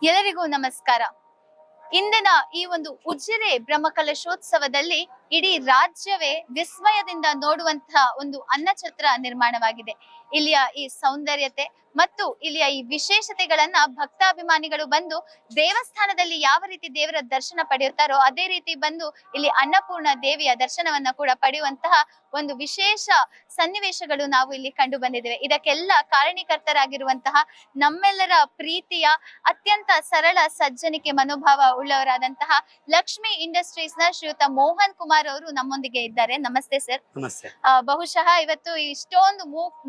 ಎಲ್ಲರಿಗೂ ನಮಸ್ಕಾರ. ಇಂದಿನ ಈ ಒಂದು ಉಜಿರೆ ಬ್ರಹ್ಮಕಲಶೋತ್ಸವದಲ್ಲಿ ಇಡೀ ರಾಜ್ಯವೇ ವಿಸ್ಮಯದಿಂದ ನೋಡುವಂತಹ ಒಂದು ಅನ್ನಛತ್ರ ನಿರ್ಮಾಣವಾಗಿದೆ. ಇಲ್ಲಿಯ ಈ ಸೌಂದರ್ಯತೆ ಮತ್ತು ಇಲ್ಲಿಯ ಈ ವಿಶೇಷತೆಗಳನ್ನ ಭಕ್ತಾಭಿಮಾನಿಗಳು ಬಂದು ದೇವಸ್ಥಾನದಲ್ಲಿ ಯಾವ ರೀತಿ ದೇವರ ದರ್ಶನ ಪಡೆಯುತ್ತಾರೋ ಅದೇ ರೀತಿ ಬಂದು ಇಲ್ಲಿ ಅನ್ನಪೂರ್ಣ ದೇವಿಯ ದರ್ಶನವನ್ನ ಕೂಡ ಪಡೆಯುವಂತಹ ಒಂದು ವಿಶೇಷ ಸನ್ನಿವೇಶಗಳು ನಾವು ಇಲ್ಲಿ ಕಂಡು ಬಂದಿದ್ದೇವೆ. ಇದಕ್ಕೆಲ್ಲ ಕಾರಣೀಕರ್ತರಾಗಿರುವಂತಹ ನಮ್ಮೆಲ್ಲರ ಪ್ರೀತಿಯ ಅತ್ಯಂತ ಸರಳ ಸಜ್ಜನಿಕೆ ಮನೋಭಾವ ಉಳ್ಳವರಾದಂತಹ ಲಕ್ಷ್ಮಿ ಇಂಡಸ್ಟ್ರೀಸ್ ನ ಶ್ರೀಯುತ ಮೋಹನ್ ಕುಮಾರ್ ಅವರು ನಮ್ಮೊಂದಿಗೆ ಇದ್ದಾರೆ. ನಮಸ್ತೆ ಸರ್. ನಮಸ್ತೆ. ಬಹುಶಃ ಇವತ್ತು ಇಷ್ಟೊಂದು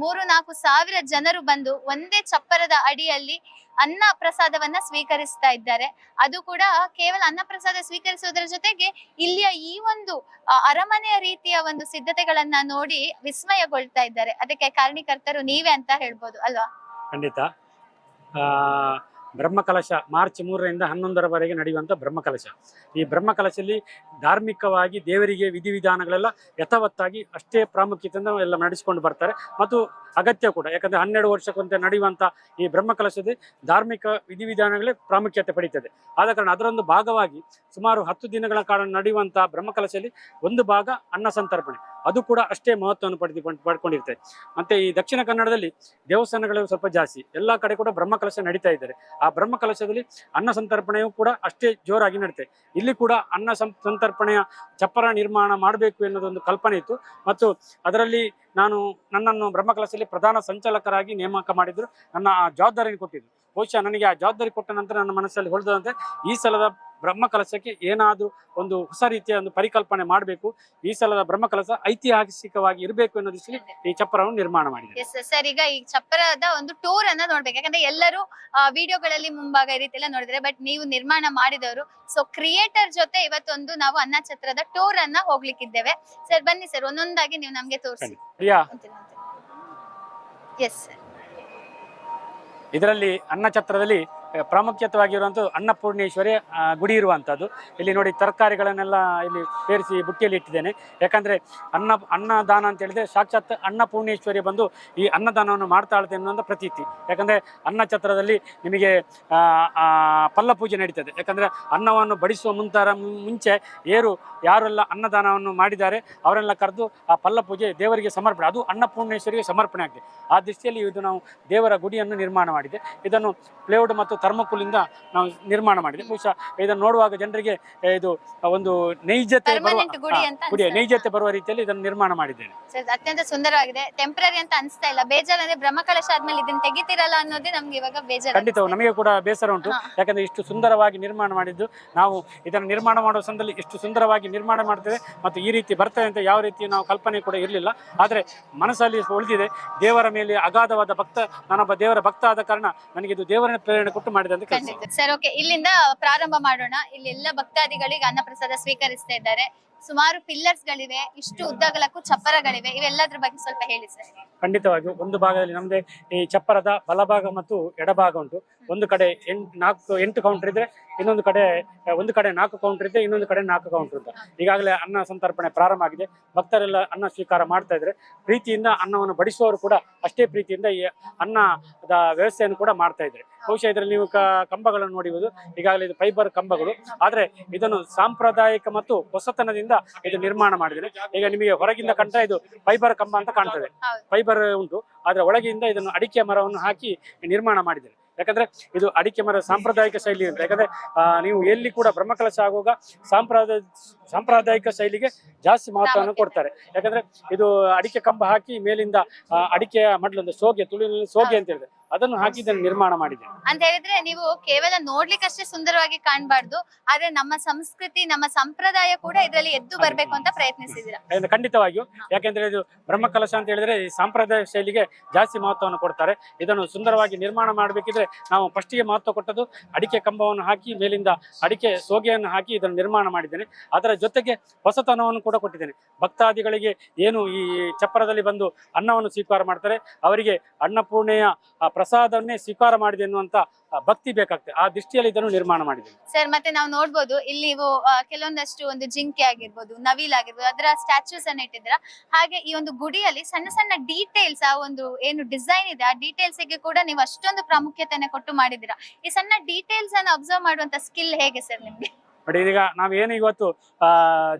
3-4 ಸಾವಿರ ಜನರು ಬಂದು ಒಂದೇ ಚಪ್ಪರದ ಅಡಿಯಲ್ಲಿ ಅನ್ನ ಪ್ರಸಾದವನ್ನ ಸ್ವೀಕರಿಸ್ತಾ ಇದ್ದಾರೆ. ಅದು ಕೂಡ ಕೇವಲ ಅನ್ನ ಪ್ರಸಾದ ಸ್ವೀಕರಿಸುವುದರ ಜೊತೆಗೆ ಇಲ್ಲಿಯ ಈ ಒಂದು ಅರಮನೆಯ ರೀತಿಯ ಒಂದು ಸಿದ್ಧತೆಗಳನ್ನ ನೋಡಿ ವಿಸ್ಮಯಗೊಳ್ತಾ ಇದ್ದಾರೆ. ಅದಕ್ಕೆ ಕಾರಣೀಕರ್ತರು ನೀವೇ ಅಂತ ಹೇಳ್ಬೋದು ಅಲ್ವಾ? ಖಂಡಿತ. ಬ್ರಹ್ಮಕಲಶ ಮಾರ್ಚ್ 3ರಿಂದ 11ರವರೆಗೆ ನಡೆಯುವಂಥ ಬ್ರಹ್ಮಕಲಶ. ಈ ಬ್ರಹ್ಮಕಲಶದಲ್ಲಿ ಧಾರ್ಮಿಕವಾಗಿ ದೇವರಿಗೆ ವಿಧಿವಿಧಾನಗಳೆಲ್ಲ ಯಥಾವತ್ತಾಗಿ ಅಷ್ಟೇ ಪ್ರಾಮುಖ್ಯತೆಯಿಂದ ಎಲ್ಲ ನಡೆಸಿಕೊಂಡು ಬರ್ತಾರೆ ಮತ್ತು ಅಗತ್ಯ ಕೂಡ. ಯಾಕಂದರೆ 12 ವರ್ಷಕ್ಕೊಂತೆ ನಡೆಯುವಂಥ ಈ ಬ್ರಹ್ಮಕಲಶದ ಧಾರ್ಮಿಕ ವಿಧಿವಿಧಾನಗಳೇ ಪ್ರಾಮುಖ್ಯತೆ ಪಡೀತದೆ. ಆದ ಕಾರಣ ಅದರೊಂದು ಭಾಗವಾಗಿ ಸುಮಾರು 10 ದಿನಗಳ ಕಾಲ ನಡೆಯುವಂಥ ಬ್ರಹ್ಮಕಲಶದಲ್ಲಿ ಒಂದು ಭಾಗ ಅನ್ನ ಸಂತರ್ಪಣೆ, ಅದು ಕೂಡ ಅಷ್ಟೇ ಮಹತ್ವವನ್ನು ಪಡ್ಕೊಂಡಿರ್ತದೆ. ಮತ್ತು ಈ ದಕ್ಷಿಣ ಕನ್ನಡದಲ್ಲಿ ದೇವಸ್ಥಾನಗಳು ಸ್ವಲ್ಪ ಜಾಸ್ತಿ, ಎಲ್ಲ ಕಡೆ ಕೂಡ ಬ್ರಹ್ಮಕಲಶ ನಡೀತಾ ಇದ್ದಾರೆ. ಆ ಬ್ರಹ್ಮಕಲಶದಲ್ಲಿ ಅನ್ನ ಸಂತರ್ಪಣೆಯೂ ಕೂಡ ಅಷ್ಟೇ ಜೋರಾಗಿ ನಡೀತದೆ. ಇಲ್ಲಿ ಕೂಡ ಅನ್ನ ಸಂತರ್ಪಣೆಯ ಚಪ್ಪರ ನಿರ್ಮಾಣ ಮಾಡಬೇಕು ಎನ್ನುವುದೊಂದು ಕಲ್ಪನೆ ಇತ್ತು ಮತ್ತು ಅದರಲ್ಲಿ ನನ್ನನ್ನು ಬ್ರಹ್ಮಕಲಶದಲ್ಲಿ ಪ್ರಧಾನ ಸಂಚಾಲಕರಾಗಿ ನೇಮಕ ಮಾಡಿದ್ರು. ನನ್ನ ಜವಾಬ್ದಾರಿಯನ್ನು ಕೊಟ್ಟಿದ್ರು. ಬಹುಶಃ ನನಗೆ ಆ ಜವಾಬ್ದಾರಿ ಕೊಟ್ಟ ನಂತರ ನನ್ನ ಮನಸ್ಸಲ್ಲಿ ಹೊಳೆದಂತೆ ಈ ಸಲದ ಬ್ರಹ್ಮಕಲಶಕ್ಕೆ ಏನಾದರೂ ಒಂದು ಹೊಸ ರೀತಿಯ ಒಂದು ಪರಿಕಲ್ಪನೆ ಮಾಡಬೇಕು, ಈ ಸಲದ ಬ್ರಹ್ಮಕಲಶ ಐತಿಹಾಸಿಕವಾಗಿ ಇರಬೇಕು ಅನ್ನೋ ದೃಷ್ಟಿಯಲ್ಲಿ ಈ ಚಪ್ಪರವನ್ನು ನಿರ್ಮಾಣ ಮಾಡಿದೆ. ಸರ್, ಈಗ ಈ ಚಪ್ಪರದ ಒಂದು ಟೂರ್ ಅನ್ನ ನೋಡ್ಬೇಕು. ಯಾಕಂದ್ರೆ ಎಲ್ಲರೂ ವಿಡಿಯೋಗಳಲ್ಲಿ ಮುಂಭಾಗ ಈ ರೀತಿ ಎಲ್ಲ ನೋಡಿದ್ರೆ, ಬಟ್ ನೀವು ನಿರ್ಮಾಣ ಮಾಡಿದವರು, ಸೊ ಕ್ರಿಯೇಟರ್ ಜೊತೆ ಇವತ್ತೊಂದು ನಾವು ಅನ್ನ ಛತ್ರದ ಟೂರ್ ಅನ್ನ ಹೋಗ್ಲಿಕ್ಕಿದ್ದೇವೆ. ಸರ್ ಬನ್ನಿ ಸರ್, ಒಂದೊಂದಾಗಿ ನೀವು ನಮ್ಗೆ ತೋರಿಸಿ. Yes sir. ಇದರಲ್ಲಿ ಅನ್ನ ಛತ್ರದಲ್ಲಿ ಪ್ರಾಮುಖ್ಯವಾಗಿರುವಂಥ ಅನ್ನಪೂರ್ಣೇಶ್ವರಿ ಗುಡಿ ಇರುವಂಥದ್ದು. ಇಲ್ಲಿ ನೋಡಿ ತರಕಾರಿಗಳನ್ನೆಲ್ಲ ಇಲ್ಲಿ ಸೇರಿಸಿ ಬುಟ್ಟಿಯಲ್ಲಿ ಇಟ್ಟಿದ್ದೇನೆ. ಯಾಕಂದರೆ ಅನ್ನದಾನ ಅಂತ ಹೇಳಿದರೆ ಸಾಕ್ಷಾತ್ ಅನ್ನಪೂರ್ಣೇಶ್ವರಿ ಬಂದು ಈ ಅನ್ನದಾನವನ್ನು ಮಾಡ್ತಾಳ್ತೆ ಅನ್ನುವಂಥ ಪ್ರತೀತಿ. ಯಾಕಂದರೆ ಅನ್ನ ಛತ್ರದಲ್ಲಿ ನಿಮಗೆ ಪಲ್ಲಪೂಜೆ ನಡೀತದೆ. ಯಾಕಂದರೆ ಅನ್ನವನ್ನು ಬಡಿಸುವ ಮುಂಚೆ ಯಾರೆಲ್ಲ ಅನ್ನದಾನವನ್ನು ಮಾಡಿದ್ದಾರೆ ಅವರೆಲ್ಲ ಕರೆದು ಆ ಪಲ್ಲಪೂಜೆ ದೇವರಿಗೆ ಸಮರ್ಪಣೆ, ಅದು ಅನ್ನಪೂರ್ಣೇಶ್ವರಿಗೆ ಸಮರ್ಪಣೆ ಆಗಿದೆ. ಆ ದೃಷ್ಟಿಯಲ್ಲಿ ಇದು ನಾವು ದೇವರ ಗುಡಿಯನ್ನು ನಿರ್ಮಾಣ ಮಾಡಿದೆ. ಇದನ್ನು ಪ್ಲೇವುಡ್ ಮತ್ತು ಥರ್ಮೋಕೋಲಿಂದ ನಾವು ನಿರ್ಮಾಣ ಮಾಡಿದೆ. ಬಹುಶಃ ಇದನ್ನು ನೋಡುವಾಗ ಜನರಿಗೆ ಇದು ಒಂದು ನೈಜತೆ ಬರುವ ರೀತಿಯಲ್ಲಿ ಇದನ್ನು ನಿರ್ಮಾಣ ಮಾಡಿದ್ದೇನೆ. ಅತ್ಯಂತ ಸುಂದರವಾಗಿದೆ. ಟೆಂಪರರಿ ಅಂತ ಅನಿಸ್ತಾ ಇಲ್ಲ. ಬೇಜಾರ ಅಂದ್ರೆ ಬ್ರಹ್ಮಕಲಶ ಆದ್ಮೇಲೆ ಇದನ್ನ ತೆಗಿತಿರಲ್ಲ ಅನ್ನೋದೇ ನಮ್ಗೆ ಇವಾಗ ಬೇಜಾರ. ಖಂಡಿತ ನಮಗೆ ಕೂಡ ಬೇಸರ ಉಂಟು. ಯಾಕಂದ್ರೆ ಇಷ್ಟು ಸುಂದರವಾಗಿ ನಿರ್ಮಾಣ ಮಾಡಿದ್ದು, ನಾವು ಇದನ್ನು ನಿರ್ಮಾಣ ಮಾಡುವ ಸಂದರ್ಭದಲ್ಲಿ ಇಷ್ಟು ಸುಂದರವಾಗಿ ನಿರ್ಮಾಣ ಮಾಡ್ತೇವೆ ಮತ್ತು ಈ ರೀತಿ ಬರ್ತದೆ ಅಂತ ಯಾವ ರೀತಿ ನಾವು ಕಲ್ಪನೆ ಕೂಡ ಇರಲಿಲ್ಲ. ಆದರೆ ಮನಸ್ಸಲ್ಲಿ ಉಳಿದಿದೆ. ದೇವರ ಮೇಲೆ ಅಗಾಧವಾದ ಭಕ್ತ, ನಾನೊಬ್ಬ ದೇವರ ಭಕ್ತ ಆದ ಕಾರಣ ನನಗೆ ಇದು ದೇವರ ಪ್ರೇರಣೆ ಕೊಟ್ಟು ಮಾಡಿದಂತ ಕೆಲಸ. ಸರ್, ಓಕೆ, ಇಲ್ಲಿಂದ ಪ್ರಾರಂಭ ಮಾಡೋಣ. ಇಲ್ಲಿ ಎಲ್ಲ ಭಕ್ತಾದಿಗಳಿಗೆ ಅನ್ನ ಪ್ರಸಾದ ಸ್ವೀಕರಿಸ್ತಾ ಇದ್ದಾರೆ. ಸುಮಾರು ಪಿಲ್ಲರ್ಸ್ ಗಳಿವೆ, ಇಷ್ಟು ಉದ್ದಗಲಕ್ಕೂ ಚಪ್ಪರಗಳಿವೆ. ಇವೆಲ್ಲದ್ರ ಬಗ್ಗೆ ಸ್ವಲ್ಪ ಹೇಳಿ ಸರ್. ಖಂಡಿತವಾಗಿಯೂ ಒಂದು ಭಾಗದಲ್ಲಿ ನಮ್ದೇ ಈ ಚಪ್ಪರದ ಬಲಭಾಗ ಮತ್ತು ಎಡಭಾಗ ಉಂಟು. ಒಂದು ಕಡೆ 8 ಕೌಂಟರ್ ಇದ್ರೆ, ಒಂದು ಕಡೆ 4 ಕೌಂಟರ್ ಇದೆ, ಇನ್ನೊಂದು ಕಡೆ 4 ಕೌಂಟರ್ ಅಂತ. ಈಗಾಗಲೇ ಅನ್ನ ಸಂತರ್ಪಣೆ ಪ್ರಾರಂಭ ಆಗಿದೆ. ಭಕ್ತರೆಲ್ಲ ಅನ್ನ ಸ್ವೀಕಾರ ಮಾಡ್ತಾ ಇದ್ರೆ, ಪ್ರೀತಿಯಿಂದ ಅನ್ನವನ್ನು ಬಡಿಸುವವರು ಕೂಡ ಅಷ್ಟೇ ಪ್ರೀತಿಯಿಂದ ಈ ಅನ್ನದ ವ್ಯವಸ್ಥೆಯನ್ನು ಕೂಡ ಮಾಡ್ತಾ ಇದ್ದಾರೆ. ಬಹುಶಃ ಇದರಲ್ಲಿ ನೀವು ಕಂಬಗಳನ್ನು ನೋಡಿರುವುದು, ಈಗಾಗಲೇ ಇದು ಫೈಬರ್ ಕಂಬಗಳು. ಆದರೆ ಇದನ್ನು ಸಾಂಪ್ರದಾಯಿಕ ಮತ್ತು ಹೊಸತನದಿಂದ ಇದು ನಿರ್ಮಾಣ ಮಾಡಿದರೆ, ಈಗ ನಿಮಗೆ ಹೊರಗಿಂದ ಕಂಡ್ರೆ ಇದು ಫೈಬರ್ ಕಂಬ ಅಂತ ಕಾಣ್ತದೆ, ಫೈಬರ್ ಉಂಟು. ಆದ್ರೆ ಒಳಗಿಂದ ಇದನ್ನು ಅಡಿಕೆ ಮರವನ್ನು ಹಾಕಿ ನಿರ್ಮಾಣ ಮಾಡಿದ್ದಾರೆ. ಯಾಕಂದ್ರೆ ಇದು ಅಡಿಕೆ ಮರ ಸಾಂಪ್ರದಾಯಿಕ ಶೈಲಿ ಅಂತ. ಯಾಕಂದ್ರೆ ನೀವು ಎಲ್ಲಿ ಕೂಡ ಬ್ರಹ್ಮಕಲಶ ಆಗುವಾಗ ಸಾಂಪ್ರದಾಯಿಕ ಶೈಲಿಗೆ ಜಾಸ್ತಿ ಮಹತ್ವವನ್ನು ಕೊಡ್ತಾರೆ. ಯಾಕಂದ್ರೆ ಇದು ಅಡಿಕೆ ಕಂಬ ಹಾಕಿ ಮೇಲಿಂದ ಅಡಿಕೆಯ ಮಡ್ಲೊಂದು ಸೋಗೆ, ತುಳಿನಲ್ಲಿ ಸೋಗೆ ಅಂತ ಹೇಳಿದ್ರೆ ಅದನ್ನು ಹಾಕಿ ಇದನ್ನು ನಿರ್ಮಾಣ ಮಾಡಿದೆ. ಅಂತ ಹೇಳಿದ್ರೆ ನೀವು ಕೇವಲ ನೋಡ್ಲಿಕ್ಕಷ್ಟೇ ಸುಂದರವಾಗಿ ಕಾಣಬಾರ್ದು, ಆದ್ರೆ ನಮ್ಮ ಸಂಸ್ಕೃತಿ, ನಮ್ಮ ಸಂಪ್ರದಾಯ ಕೂಡ ಇದರಲ್ಲಿ ಎದ್ದು ಬರ್ಬೇಕು ಅಂತ ಪ್ರಯತ್ನಿಸಿದ್ದೀರಾ. ಖಂಡಿತವಾಗಿಯೂ. ಯಾಕೆಂದ್ರೆ ಇದು ಬ್ರಹ್ಮಕಲಶ ಅಂತ ಹೇಳಿದ್ರೆ ಈ ಸಾಂಪ್ರದಾಯ ಶೈಲಿಗೆ ಜಾಸ್ತಿ ಮಹತ್ವವನ್ನು ಕೊಡ್ತಾರೆ. ಇದನ್ನು ಸುಂದರವಾಗಿ ನಿರ್ಮಾಣ ಮಾಡಬೇಕಿದ್ರೆ ನಾವು ಫಸ್ಟಿಗೆ ಮಹತ್ವ ಕೊಟ್ಟದ್ದು ಅಡಿಕೆ ಕಂಬವನ್ನು ಹಾಕಿ ಮೇಲಿಂದ ಅಡಿಕೆ ಸೋಗೆಯನ್ನು ಹಾಕಿ ಇದನ್ನು ನಿರ್ಮಾಣ ಮಾಡಿದ್ದೇನೆ. ಅದರ ಜೊತೆಗೆ ಹೊಸತನವನ್ನು ಕೂಡ ಕೊಟ್ಟಿದ್ದೇನೆ. ಭಕ್ತಾದಿಗಳಿಗೆ ಏನು ಈ ಚಪ್ಪರದಲ್ಲಿ ಬಂದು ಅನ್ನವನ್ನು ಸ್ವೀಕಾರ ಮಾಡ್ತಾರೆ ಅವರಿಗೆ ಅನ್ನಪೂರ್ಣೆಯ ಪ್ರಸಾದವನ್ನೇ ಸ್ವೀಕಾರ ಮಾಡಿದೆ ಎನ್ನುವಂತ ಭಕ್ತಿ ಬೇಕಾಗ್ತದೆ. ಆ ದೃಷ್ಟಿಯಲ್ಲಿ ಇದನ್ನು ನಿರ್ಮಾಣ ಮಾಡಿದ್ದೇನೆ. ಸರ್ ಮತ್ತೆ ನಾವು ನೋಡ್ಬೋದು ಇಲ್ಲಿ ಕೆಲವೊಂದಷ್ಟು ಒಂದು ಜಿಂಕೆ ಆಗಿರ್ಬೋದು, ನವಿಲ್ ಆಗಿರ್ಬೋದು, ಅದರ ಸ್ಟ್ಯಾಚ್ಯೂಸ್ ಅನ್ನ ಇಟ್ಟಿದ್ದೀರಾ. ಹಾಗೆ ಈ ಒಂದು ಗುಡಿಯಲ್ಲಿ ಸಣ್ಣ ಸಣ್ಣ ಡೀಟೇಲ್ಸ್, ಆ ಒಂದು ಏನು ಡಿಸೈನ್ ಇದೆ ಆ ಡೀಟೇಲ್ಸ್ ಗೆ ಕೂಡ ನೀವು ಅಷ್ಟೊಂದು ಪ್ರಾಮುಖ್ಯತೆಯನ್ನು ಕೊಟ್ಟು ಮಾಡಿದ್ದೀರಾ. ಈ ಸಣ್ಣ ಡೀಟೇಲ್ಸ್ ಅನ್ನ ಅಬ್ಸರ್ವ್ ಮಾಡುವಂತ ಸ್ಕಿಲ್ ಹೇಗೆ ಸರ್ ನಿಮ್ಗೆ? ನೋಡಿ, ಈಗ ನಾವೇನು ಇವತ್ತು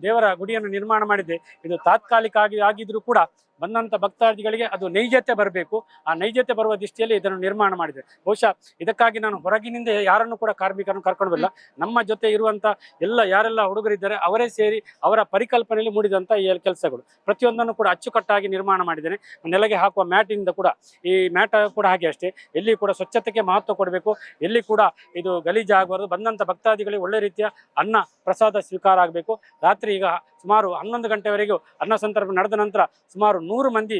ದೇವರ ಗುಡಿಯನ್ನು ನಿರ್ಮಾಣ ಮಾಡಿದ್ದೆ, ಇದು ತಾತ್ಕಾಲಿಕ ಆಗಿದ್ರು ಕೂಡ ಬಂದಂತ ಭಕ್ತಾದಿಗಳಿಗೆ ಅದು ನೈಜತೆ ಬರಬೇಕು. ಆ ನೈಜತೆ ಬರುವ ದೃಷ್ಟಿಯಲ್ಲಿ ಇದನ್ನು ನಿರ್ಮಾಣ ಮಾಡಿದೆ. ಬಹುಶಃ ಇದಕ್ಕಾಗಿ ನಾನು ಹೊರಗಿನಿಂದ ಯಾರನ್ನು ಕೂಡ ಕಾರ್ಮಿಕರನ್ನು ಕರ್ಕೊಂಡು ಬರಲ್ಲ. ನಮ್ಮ ಜೊತೆ ಇರುವಂತ ಯಾರೆಲ್ಲ ಹುಡುಗರಿದ್ದಾರೆ ಅವರೇ ಸೇರಿ ಅವರ ಪರಿಕಲ್ಪನೆಯಲ್ಲಿ ಮೂಡಿದಂತ ಈ ಕೆಲಸಗಳು ಪ್ರತಿಯೊಂದನ್ನು ಕೂಡ ಅಚ್ಚುಕಟ್ಟಾಗಿ ನಿರ್ಮಾಣ ಮಾಡಿದ್ದೇನೆ. ನೆಲಗೆ ಹಾಕುವ ಮ್ಯಾಟಿಂದ ಕೂಡ, ಈ ಮ್ಯಾಟ್ ಕೂಡ ಹಾಗೆ ಅಷ್ಟೇ, ಎಲ್ಲಿ ಕೂಡ ಸ್ವಚ್ಛತೆಗೆ ಮಹತ್ವ ಕೊಡಬೇಕು, ಎಲ್ಲಿ ಕೂಡ ಇದು ಗಲೀಜು ಆಗಬಾರ್ದು. ಬಂದಂತ ಭಕ್ತಾದಿಗಳಿಗೆ ಒಳ್ಳೆ ರೀತಿಯ ಅನ್ನ ಪ್ರಸಾದ ಸ್ವೀಕಾರ ಆಗಬೇಕು. ರಾತ್ರಿ ಈಗ ಸುಮಾರು 11 ಗಂಟೆವರೆಗೂ ಅನ್ನ ಸಂತರ್ಪಣೆ ನಡೆದ ನಂತರ ಸುಮಾರು 100 ಮಂದಿ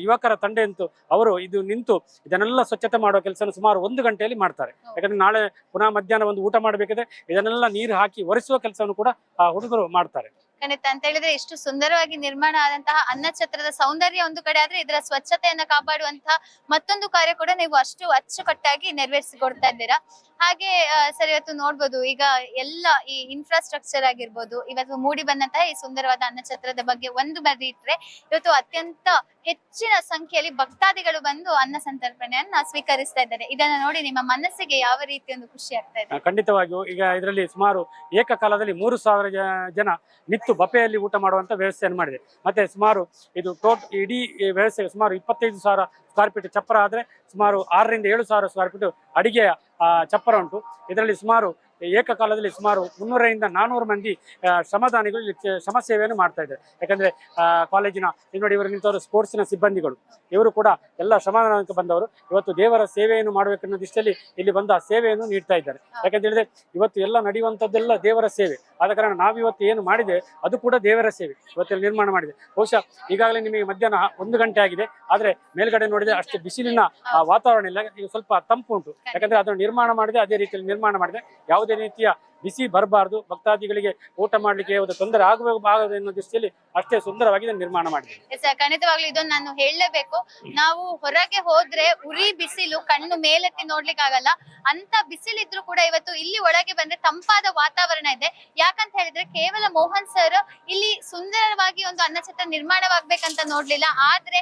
ಯುವಕರ ತಂಡ ಅಂತೂ ಅವರು ಇದು ನಿಂತು ಇದನ್ನೆಲ್ಲ ಸ್ವಚ್ಛತೆ ಮಾಡುವ ಕೆಲಸ ಸುಮಾರು 1 ಗಂಟೆಯಲ್ಲಿ ಮಾಡ್ತಾರೆ. ಯಾಕಂದ್ರೆ ನಾಳೆ ಪುನಃ ಮಧ್ಯಾಹ್ನ ಒಂದು ಊಟ ಮಾಡಬೇಕಾದ್ರೆ ಇದನ್ನೆಲ್ಲ ನೀರು ಹಾಕಿ ಒರೆಸುವ ಕೆಲಸವನ್ನು ಕೂಡ ಆ ಹುಡುಗರು ಮಾಡ್ತಾರೆ. ಖಂಡಿತ ಅಂತ ಹೇಳಿದ್ರೆ ಇಷ್ಟು ಸುಂದರವಾಗಿ ನಿರ್ಮಾಣ ಆದಂತಹ ಅನ್ನಛತ್ರದ ಸೌಂದರ್ಯ ಒಂದು ಕಡೆ ಆದ್ರೆ, ಇದರ ಸ್ವಚ್ಛತೆಯನ್ನ ಕಾಪಾಡುವಂತಹ ಮತ್ತೊಂದು ಕಾರ್ಯ ಕೂಡ ನೀವು ಅಷ್ಟು ಅಚ್ಚುಕಟ್ಟಾಗಿ ನೆರವೇರಿಸಿಕೊಡ್ತಾ ಇದ್ದೀರಾ. ಹಾಗೆ ಸರ್ ಇವತ್ತು ನೋಡ್ಬೋದು, ಈಗ ಎಲ್ಲ ಈ ಇನ್ಫ್ರಾಸ್ಟ್ರಕ್ಚರ್ ಆಗಿರ್ಬೋದು, ಇವತ್ತು ಮೂಡಿ ಬಂದಂತಹ ಈ ಸುಂದರವಾದ ಅನ್ನಛತ್ರದ ಬಗ್ಗೆ ಒಂದು ಬದಿ ಇಟ್ರೆ, ಇವತ್ತು ಅತ್ಯಂತ ಹೆಚ್ಚಿನ ಸಂಖ್ಯೆಯಲ್ಲಿ ಭಕ್ತಾದಿಗಳು ಬಂದು ಅನ್ನ ಸಂತರ್ಪಣೆಯನ್ನ ಸ್ವೀಕರಿಸ್ತಾ ಇದ್ದಾರೆ. ಇದನ್ನ ನೋಡಿ ನಿಮ್ಮ ಮನಸ್ಸಿಗೆ ಯಾವ ರೀತಿ ಒಂದು ಖುಷಿ ಆಗ್ತಾ ಇದೆ? ಖಂಡಿತವಾಗಿಯೂ ಈಗ ಇದರಲ್ಲಿ ಸುಮಾರು ಏಕಕಾಲದಲ್ಲಿ 3,000 ಜನ ನಿಂತು ಬಫೆಯಲ್ಲಿ ಊಟ ಮಾಡುವಂತ ವ್ಯವಸ್ಥೆಯನ್ನು ಮಾಡಿದೆ. ಮತ್ತೆ ಸುಮಾರು ಇದು ಇಡೀ ವ್ಯವಸ್ಥೆಗೆ ಸುಮಾರು 25,000 ಸ್ಕ್ವೇರ್ ಫೀಟ್ ಚಪ್ಪರ ಆದ್ರೆ ಸುಮಾರು 6ರಿಂದ 7,000 ಸ್ಕ್ವೇರ್ ಫೀಟ್ ಅಡಿಗೆಯ ಚಪ್ಪರ ಉಂಟು. ಇದರಲ್ಲಿ ಸುಮಾರು ಏಕಕಾಲದಲ್ಲಿ ಸುಮಾರು 300ರಿಂದ 400 ಮಂದಿ ಶ್ರಮದಾನಿಗಳು ಶ್ರಮ ಸೇವೆಯನ್ನು ಮಾಡ್ತಾ ಇದ್ದಾರೆ. ಯಾಕಂದ್ರೆ ಕಾಲೇಜಿನ ನೋಡಿ ಇವರು ನಿಂತವರು ಸ್ಪೋರ್ಟ್ಸ್ನ ಸಿಬ್ಬಂದಿಗಳು, ಇವರು ಕೂಡ ಎಲ್ಲ ಶ್ರಮದಾನಕ್ಕೆ ಬಂದವರು. ಇವತ್ತು ದೇವರ ಸೇವೆಯನ್ನು ಮಾಡಬೇಕನ್ನೋ ದೃಷ್ಟಿಯಲ್ಲಿ ಇಲ್ಲಿ ಬಂದ ಸೇವೆಯನ್ನು ನೀಡ್ತಾ ಇದ್ದಾರೆ. ಯಾಕಂತ ಹೇಳಿದ್ರೆ ಇವತ್ತು ಎಲ್ಲ ನಡೆಯುವಂಥದ್ದೆಲ್ಲ ದೇವರ ಸೇವೆ. ಆದ ಕಾರಣ ನಾವಿವತ್ತು ಏನು ಮಾಡಿದೆ ಅದು ಕೂಡ ದೇವರ ಸೇವೆ ಇವತ್ತು ನಿರ್ಮಾಣ ಮಾಡಿದೆ. ಬಹುಶಃ ಈಗಾಗಲೇ ನಿಮಗೆ ಮಧ್ಯಾಹ್ನ 1 ಗಂಟೆ ಆಗಿದೆ, ಆದ್ರೆ ಮೇಲ್ಗಡೆ ನೋಡಿದ್ರೆ ಅಷ್ಟು ಬಿಸಿಲಿನ ವಾತಾವರಣ ಇಲ್ಲ, ಈಗ ಸ್ವಲ್ಪ ತಂಪು ಉಂಟು. ಯಾಕಂದ್ರೆ ಅದನ್ನು ನಿರ್ಮಾಣ ಮಾಡಿದೆ ಅದೇ ರೀತಿಯಲ್ಲಿ ನಿರ್ಮಾಣ ಮಾಡಿದೆ. ಯಾವುದೇ ರೀತಿಯ ಬಿಸಿ ಬರಬಾರ್ದು, ಭಕ್ತಾದಿಗಳಿಗೆ ಊಟ ಮಾಡ್ಲಿಕ್ಕೆ ಯಾವುದೇ ತೊಂದರೆ ಆಗಬಹುದು ಎನ್ನುವ ದೃಷ್ಟಿಯಲ್ಲಿ ಅಷ್ಟೇ ಸುಂದರವಾಗಿ ನಿರ್ಮಾಣ ಮಾಡಿದೆ. ಖಂಡಿತವಾಗ್ಲೂ ಇದನ್ನು ನಾನು ಹೇಳಲೇಬೇಕು. ನಾವು ಹೊರಗೆ ಹೋದ್ರೆ ಉರಿ ಬಿಸಿಲು, ಕಣ್ಣು ಮೇಲೆತ್ತಿ ನೋಡ್ಲಿಕ್ಕೆ ಆಗಲ್ಲ ಅಂತ ಬಿಸಿಲಿದ್ರು ಕೂಡ ಇವತ್ತು ಇಲ್ಲಿ ಒಳಗೆ ಬಂದ್ರೆ ತಂಪಾದ ವಾತಾವರಣ ಇದೆ. ಯಾಕಂತ ಹೇಳಿದ್ರೆ ಕೇವಲ ಮೋಹನ್ ಸರ್ ಇಲ್ಲಿ ಸುಂದರವಾಗಿ ಒಂದು ಅನ್ನಛತ್ರ ನಿರ್ಮಾಣವಾಗ್ಬೇಕಂತ ನೋಡ್ಲಿಲ್ಲ, ಆದ್ರೆ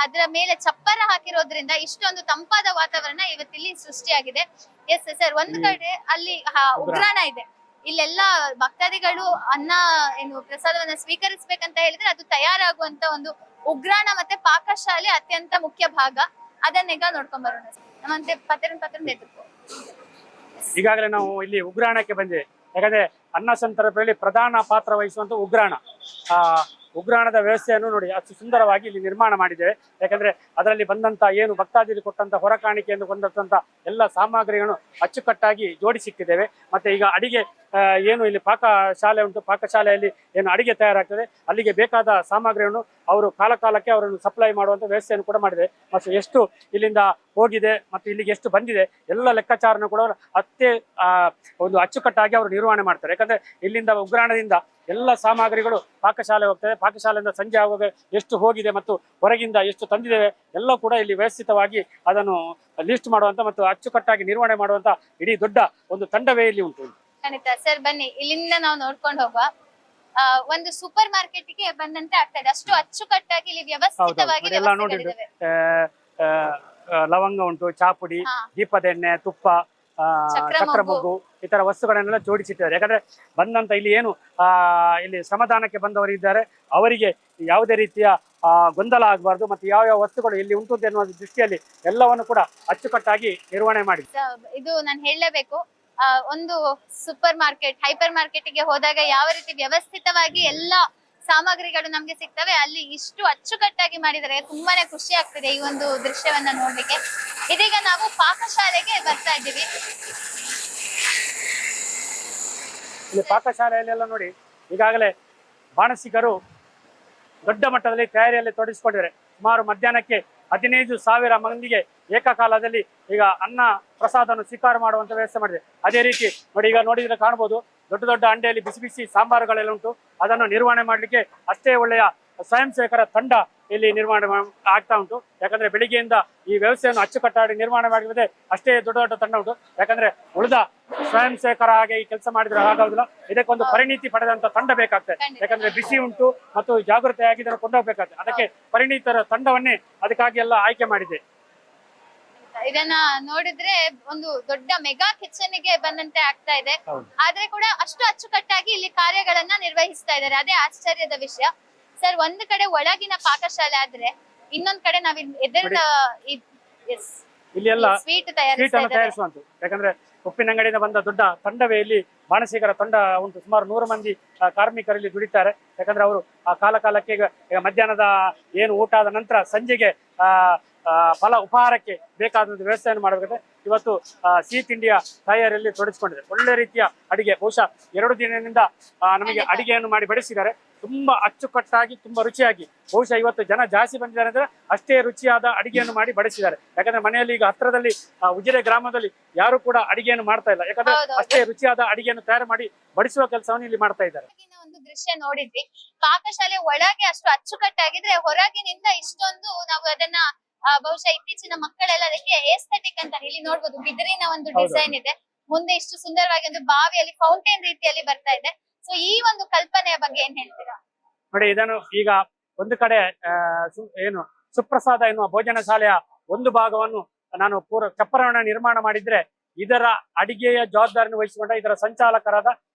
ಅದರ ಮೇಲೆ ಚಪ್ಪರ ಹಾಕಿರೋದ್ರಿಂದ ಇಷ್ಟೊಂದು ತಂಪಾದ ವಾತಾವರಣ ಇವತ್ತಿಲ್ಲಿ ಸೃಷ್ಟಿಯಾಗಿದೆ. ಎಸ್ ಸರ್, ಒಂದು ಕಡೆ ಅಲ್ಲಿ ಉಗ್ರಾಣ ಇದೆ, ಇಲ್ಲೆಲ್ಲ ಭಕ್ತಾದಿಗಳು ಏನು ಪ್ರಸಾದವನ್ನ ಸ್ವೀಕರಿಸ್ಬೇಕಂತ ಹೇಳಿದ್ರೆ ಅದು ತಯಾರಾಗುವಂತ ಒಂದು ಉಗ್ರಾಣ ಮತ್ತೆ ಪಾಕಶಾಲೆ ಅತ್ಯಂತ ಮುಖ್ಯ ಭಾಗ. ಅದನ್ನೀಗ ನೋಡ್ಕೊಂಡ್ ಬರೋಣ. ನಮ್ಮಂತೆ ಪತ್ರ ನೇತೃತ್ವ ಈಗಾಗಲೇ ನಾವು ಇಲ್ಲಿ ಉಗ್ರಾಣಕ್ಕೆ ಬಂದಿದೆ. ಯಾಕಂದ್ರೆ ಅನ್ನ ಸಂತರ್ಪಣೆಯಲ್ಲಿ ಪ್ರಧಾನ ಪಾತ್ರ ವಹಿಸುವಂತ ಉಗ್ರಾಣದ ವ್ಯವಸ್ಥೆಯನ್ನು ನೋಡಿ ಅಷ್ಟು ಸುಂದರವಾಗಿ ಇಲ್ಲಿ ನಿರ್ಮಾಣ ಮಾಡಿದ್ದೇವೆ. ಯಾಕಂದ್ರೆ ಅದರಲ್ಲಿ ಬಂದಂತ ಏನು ಭಕ್ತಾದಿಗಳು ಕೊಟ್ಟಂತ ಹೊರ ಕಾಣಿಕೆಯನ್ನು ಕೊಂಡಂತ ಎಲ್ಲ ಸಾಮಗ್ರಿಗಳನ್ನು ಅಚ್ಚುಕಟ್ಟಾಗಿ ಜೋಡಿಸಿಟ್ಟಿದ್ದೇವೆ. ಮತ್ತೆ ಈಗ ಅಡಿಗೆ ಏನು ಇಲ್ಲಿ ಪಾಕಶಾಲೆ ಉಂಟು, ಪಾಕಶಾಲೆಯಲ್ಲಿ ಏನು ಅಡಿಗೆ ತಯಾರಾಗ್ತದೆ ಅಲ್ಲಿಗೆ ಬೇಕಾದ ಸಾಮಗ್ರಿಯನ್ನು ಅವರು ಕಾಲಕ್ಕೆ ಅವರನ್ನು ಸಪ್ಲೈ ಮಾಡುವಂತ ವ್ಯವಸ್ಥೆಯನ್ನು ಕೂಡ ಮಾಡಿದೆ. ಮತ್ತು ಎಷ್ಟು ಇಲ್ಲಿಂದ ಹೋಗಿದೆ ಮತ್ತು ಇಲ್ಲಿಗೆ ಎಷ್ಟು ಬಂದಿದೆ ಎಲ್ಲ ಲೆಕ್ಕಾಚಾರನ ಕೂಡ ಒಂದು ಅಚ್ಚುಕಟ್ಟಾಗಿ ಅವರು ನಿರ್ವಹಣೆ ಮಾಡ್ತಾರೆ. ಯಾಕಂದ್ರೆ ಇಲ್ಲಿಂದ ಉಗ್ರಾಣದಿಂದ ಎಲ್ಲ ಸಾಮಗ್ರಿಗಳು ಪಾಕಶಾಲೆ ಹೋಗ್ತದೆ, ಪಾಕಶಾಲೆಯಿಂದ ಸಂಜೆ ಆಗುವಾಗ ಎಷ್ಟು ಹೋಗಿದೆ ಮತ್ತು ಹೊರಗಿಂದ ಎಷ್ಟು ತಂದಿದ್ದೇವೆ ಎಲ್ಲ ಕೂಡ ಇಲ್ಲಿ ವ್ಯವಸ್ಥಿತವಾಗಿ ಅದನ್ನು ಲಿಸ್ಟ್ ಮಾಡುವಂತ ಮತ್ತು ಅಚ್ಚುಕಟ್ಟಾಗಿ ನಿರ್ವಹಣೆ ಮಾಡುವಂತ ಇಡೀ ದೊಡ್ಡ ಒಂದು ತಂಡವೇ ಇಲ್ಲಿ ಉಂಟು. ಖಂಡಿತ ಸರ್, ಬನ್ನಿ ಇಲ್ಲಿಂದ ನಾವು ನೋಡ್ಕೊಂಡು ಹೋಗುವ. ಒಂದು ಸೂಪರ್ ಮಾರ್ಕೆಟ್ ಗೆ ಬಂದಂತೆ ಆಗ್ತದೆ, ಅಷ್ಟು ಅಚ್ಚುಕಟ್ಟಾಗಿ ಇಲ್ಲಿ ವ್ಯವಸ್ಥಿತವಾಗಿ ಲವಂಗ ಉಂಟು, ಚಾಪುಡಿ, ದೀಪದ ಎಣ್ಣೆ, ತುಪ್ಪ, ಚಕ್ರ ಮೊಗ್ಗು ಈ ತರ ವಸ್ತುಗಳನ್ನೆಲ್ಲ ಜೋಡಿಸಿಟ್ಟಿದ್ದಾರೆ. ಯಾಕಂದ್ರೆ ಬಂದಂತ ಇಲ್ಲಿ ಏನು ಇಲ್ಲಿ ಶ್ರಮದಾನಕ್ಕೆ ಬಂದವರು ಇದ್ದಾರೆ ಅವರಿಗೆ ಯಾವುದೇ ರೀತಿಯ ಗೊಂದಲ ಆಗಬಾರ್ದು ಮತ್ತು ಯಾವ ವಸ್ತುಗಳು ಇಲ್ಲಿ ಉಂಟು ಎನ್ನುವ ದೃಷ್ಟಿಯಲ್ಲಿ ಎಲ್ಲವನ್ನು ಕೂಡ ಅಚ್ಚುಕಟ್ಟಾಗಿ ನಿರ್ವಹಣೆ ಮಾಡಿ. ಇದು ನಾನು ಹೇಳಲೇಬೇಕು, ಒಂದು ಸೂಪರ್ ಮಾರ್ಕೆಟ್, ಹೈಪರ್ ಮಾರ್ಕೆಟ್ ಗೆ ಹೋದಾಗ ಯಾವ ರೀತಿ ವ್ಯವಸ್ಥಿತವಾಗಿ ಎಲ್ಲ ಸಾಮಗ್ರಿಗಳು ನಮ್ಗೆ ಸಿಗ್ತವೆ, ಅಲ್ಲಿ ಇಷ್ಟು ಅಚ್ಚುಕಟ್ಟಾಗಿ ಮಾಡಿದರೆ ತುಂಬಾನೇ ಖುಷಿ ಆಗ್ತದೆ ಈ ಒಂದು ದೃಶ್ಯವನ್ನ ನೋಡ್ಲಿಕ್ಕೆ. ಇದೀಗ ನಾವು ಪಾಕಶಾಲೆಗೆ ಬರ್ತಾ ಇದ್ದೀವಿ. ಇಲ್ಲಿ ಪಾಕಶಾಲೆಯಲ್ಲೆಲ್ಲ ನೋಡಿ ಈಗಾಗಲೇ ಬಾಣಸಿಗರು ದೊಡ್ಡ ಮಟ್ಟದಲ್ಲಿ ತಯಾರಿಯಲ್ಲಿ ತೊಡಗಿಸಿಕೊಂಡಿದ್ದಾರೆ. ಸುಮಾರು ಮಧ್ಯಾಹ್ನಕ್ಕೆ 15,000 ಮಂದಿಗೆ ಏಕಕಾಲದಲ್ಲಿ ಈಗ ಅನ್ನ ಪ್ರಸಾದವನ್ನು ಸ್ವೀಕಾರ ಮಾಡುವಂತ ವ್ಯವಸ್ಥೆ ಮಾಡಿದೆ. ಅದೇ ರೀತಿ ನೋಡಿ ಈಗ ನೋಡಿದ್ರೆ ಕಾಣ್ಬೋದು, ದೊಡ್ಡ ದೊಡ್ಡ ಅಂಡೆಯಲ್ಲಿ ಬಿಸಿ ಬಿಸಿ ಸಾಂಬಾರುಗಳೆಲ್ಲ ಉಂಟು. ಅದನ್ನು ನಿರ್ವಹಣೆ ಮಾಡಲಿಕ್ಕೆ ಅಷ್ಟೇ ಒಳ್ಳೆಯ ಸ್ವಯಂ ಸೇವಕರ ತಂಡ ಇಲ್ಲಿ ನಿರ್ಮಾಣ ಆಗ್ತಾ ಉಂಟು. ಯಾಕಂದ್ರೆ ಬೆಳಿಗ್ಗೆಯಿಂದ ಈ ವ್ಯವಸ್ಥೆಯನ್ನು ಅಚ್ಚುಕಟ್ಟಾಗಿ ನಿರ್ಮಾಣ ಮಾಡಿದ್ರೆ ಅಷ್ಟೇ ದೊಡ್ಡ ದೊಡ್ಡ ತಂಡ ಉಂಟು. ಯಾಕಂದ್ರೆ ಉಳಿದ ಸ್ವಯಂ ಸೇವಕರ ಹಾಗೆ ಈ ಕೆಲಸ ಮಾಡಿದ್ರೆ ಆಗೋದಿಲ್ಲ. ಇದಕ್ಕೊಂದು ಪರಿಣಿತಿ ಪಡೆದಂತ ತಂಡ ಬೇಕಾಗ್ತದೆ. ಯಾಕಂದ್ರೆ ಬಿಸಿ ಉಂಟು ಮತ್ತು ಜಾಗೃತೆಯಾಗಿ ಇದನ್ನು ಕೊಂಡೋಗ್ಬೇಕಾಗ್ತದೆ. ಅದಕ್ಕೆ ಪರಿಣಿತರ ತಂಡವನ್ನೇ ಅದಕ್ಕಾಗಿ ಎಲ್ಲ ಆಯ್ಕೆ ಮಾಡಿದೆ. ಇದನ್ನ ನೋಡಿದ್ರೆ ಒಂದು ದೊಡ್ಡ ಮೆಗಾ ಕಿಚನ್ ಗೆ ಬಂದಂತೆ ಆಗ್ತಾ ಇದೆ. ಆದ್ರೆ ಕೂಡ ಅಷ್ಟು ಅಚ್ಚುಕಟ್ಟಾಗಿ ಇಲ್ಲಿ ಕಾರ್ಯಗಳನ್ನ ನಿರ್ವಹಿಸ್ತಾ ಇದ್ದಾರೆ. ಅದೇ ಆಶ್ಚರ್ಯದ ವಿಷಯ. ಸರ್, ಒಂದು ಕಡೆ ಒಳಗಿನ ಪಾಕಶಾಲೆ ಆದ್ರೆ ಇನ್ನೊಂದ್ ಕಡೆ ನಾವ್ ಎದುರಿನ ಇಲ್ಲಿ ಎಲ್ಲ ಸ್ವೀಟ್ ತಯಾರಿಸುವಂತ. ಯಾಕಂದ್ರೆ ಉಪ್ಪಿನಂಗಡಿಯಿಂದ ಬಂದ ದೊಡ್ಡ ತಂಡವೇ ಇಲ್ಲಿ ಬಾಣಸಿಗರ ತಂಡ ಉಂಟು. ಸುಮಾರು 100 ಮಂದಿ ಕಾರ್ಮಿಕರು ಇಲ್ಲಿ ದುಡಿತಾರೆ. ಯಾಕಂದ್ರೆ ಅವರು ಆ ಕಾಲಕ್ಕೆ ಈಗ ಮಧ್ಯಾಹ್ನದ ಏನು ಊಟ ಆದ ನಂತರ ಸಂಜೆಗೆ ಫಲ ಉಪಹಾರಕ್ಕೆ ಬೇಕಾದ ವ್ಯವಸ್ಥೆಯನ್ನು ಮಾಡಬೇಕಾದ್ರೆ ಇವತ್ತು ಸಿಹಿ ತಿಂಡಿಯ ತಯಾರಿಯಲ್ಲಿ ತೊಡಗಿಸಿಕೊಂಡಿದೆ. ಒಳ್ಳೆ ರೀತಿಯ ಅಡಿಗೆ, ಬಹುಶಃ 2 ದಿನದಿಂದ ನಮಗೆ ಅಡಿಗೆಯನ್ನು ಮಾಡಿ ಬಡಿಸಿದ್ದಾರೆ. ತುಂಬಾ ಅಚ್ಚುಕಟ್ಟಾಗಿ, ತುಂಬಾ ರುಚಿಯಾಗಿ. ಬಹುಶಃ ಇವತ್ತು ಜನ ಜಾಸ್ತಿ ಬಂದಿದ್ದಾರೆ ಅಂದ್ರೆ ಅಷ್ಟೇ ರುಚಿಯಾದ ಅಡಿಗೆಯನ್ನು ಮಾಡಿ ಬಡಿಸಿದ್ದಾರೆ. ಯಾಕಂದ್ರೆ ಮನೆಯಲ್ಲಿ ಈಗ ಹತ್ರದಲ್ಲಿ ಉಜಿರೆ ಗ್ರಾಮದಲ್ಲಿ ಯಾರು ಕೂಡ ಅಡಿಗೆಯನ್ನು ಮಾಡ್ತಾ ಇಲ್ಲ. ಯಾಕಂದ್ರೆ ಅಷ್ಟೇ ರುಚಿಯಾದ ಅಡಿಗೆಯನ್ನು ತಯಾರು ಮಾಡಿ ಬಡಿಸುವ ಕೆಲಸವನ್ನು ಇಲ್ಲಿ ಮಾಡ್ತಾ ಇದ್ದಾರೆ. ಒಂದು ದೃಶ್ಯ ನೋಡಿದ್ವಿ, ಪಾಕಶಾಲೆ ಒಳಗೆ ಅಷ್ಟು ಅಚ್ಚುಕಟ್ಟಾಗಿದ್ರೆ ಹೊರಗಿನಿಂದ ಇಷ್ಟೊಂದು ನಾವು ಅದನ್ನ ಬಹುಶಃ ಇತ್ತೀಚಿನ ಮಕ್ಕಳೆಲ್ಲ ಅದಕ್ಕೆ ಏಸ್ಥೆಟಿಕ್ ಅಂತ ಇಲ್ಲಿ ನೋಡ್ಬೋದು. ಬಿದಿರಿನ ಒಂದು ಡಿಸೈನ್ ಇದೆ, ಮುಂದೆ ಇಷ್ಟು ಸುಂದರವಾಗಿ ಒಂದು ಬಾವಿಯಲ್ಲಿ ಫೌಂಟೇನ್ ರೀತಿಯಲ್ಲಿ ಬರ್ತಾ ಇದೆ. ಸೊ ಈ ಒಂದು ಕಲ್ಪನೆಯ ಬಗ್ಗೆ ಏನ್ ಹೇಳ್ತೀರಾ? ನೋಡಿ, ಇದನ್ನು ಈಗ ಒಂದು ಕಡೆ ಏನು ಸುಪ್ರಸಾದ ಎನ್ನುವ ಭೋಜನ ಶಾಲೆಯ ಒಂದು ಭಾಗವನ್ನು ನಾನು ಚಪ್ಪರವನ್ನು ನಿರ್ಮಾಣ ಮಾಡಿದ್ರೆ ಇದರ ಅಡಿಗೆಯ ಜವಾಬ್ದಾರಿಯನ್ನು ವಹಿಸಿಕೊಂಡ ಇದರ ಸಂಚಾಲಕರಾದ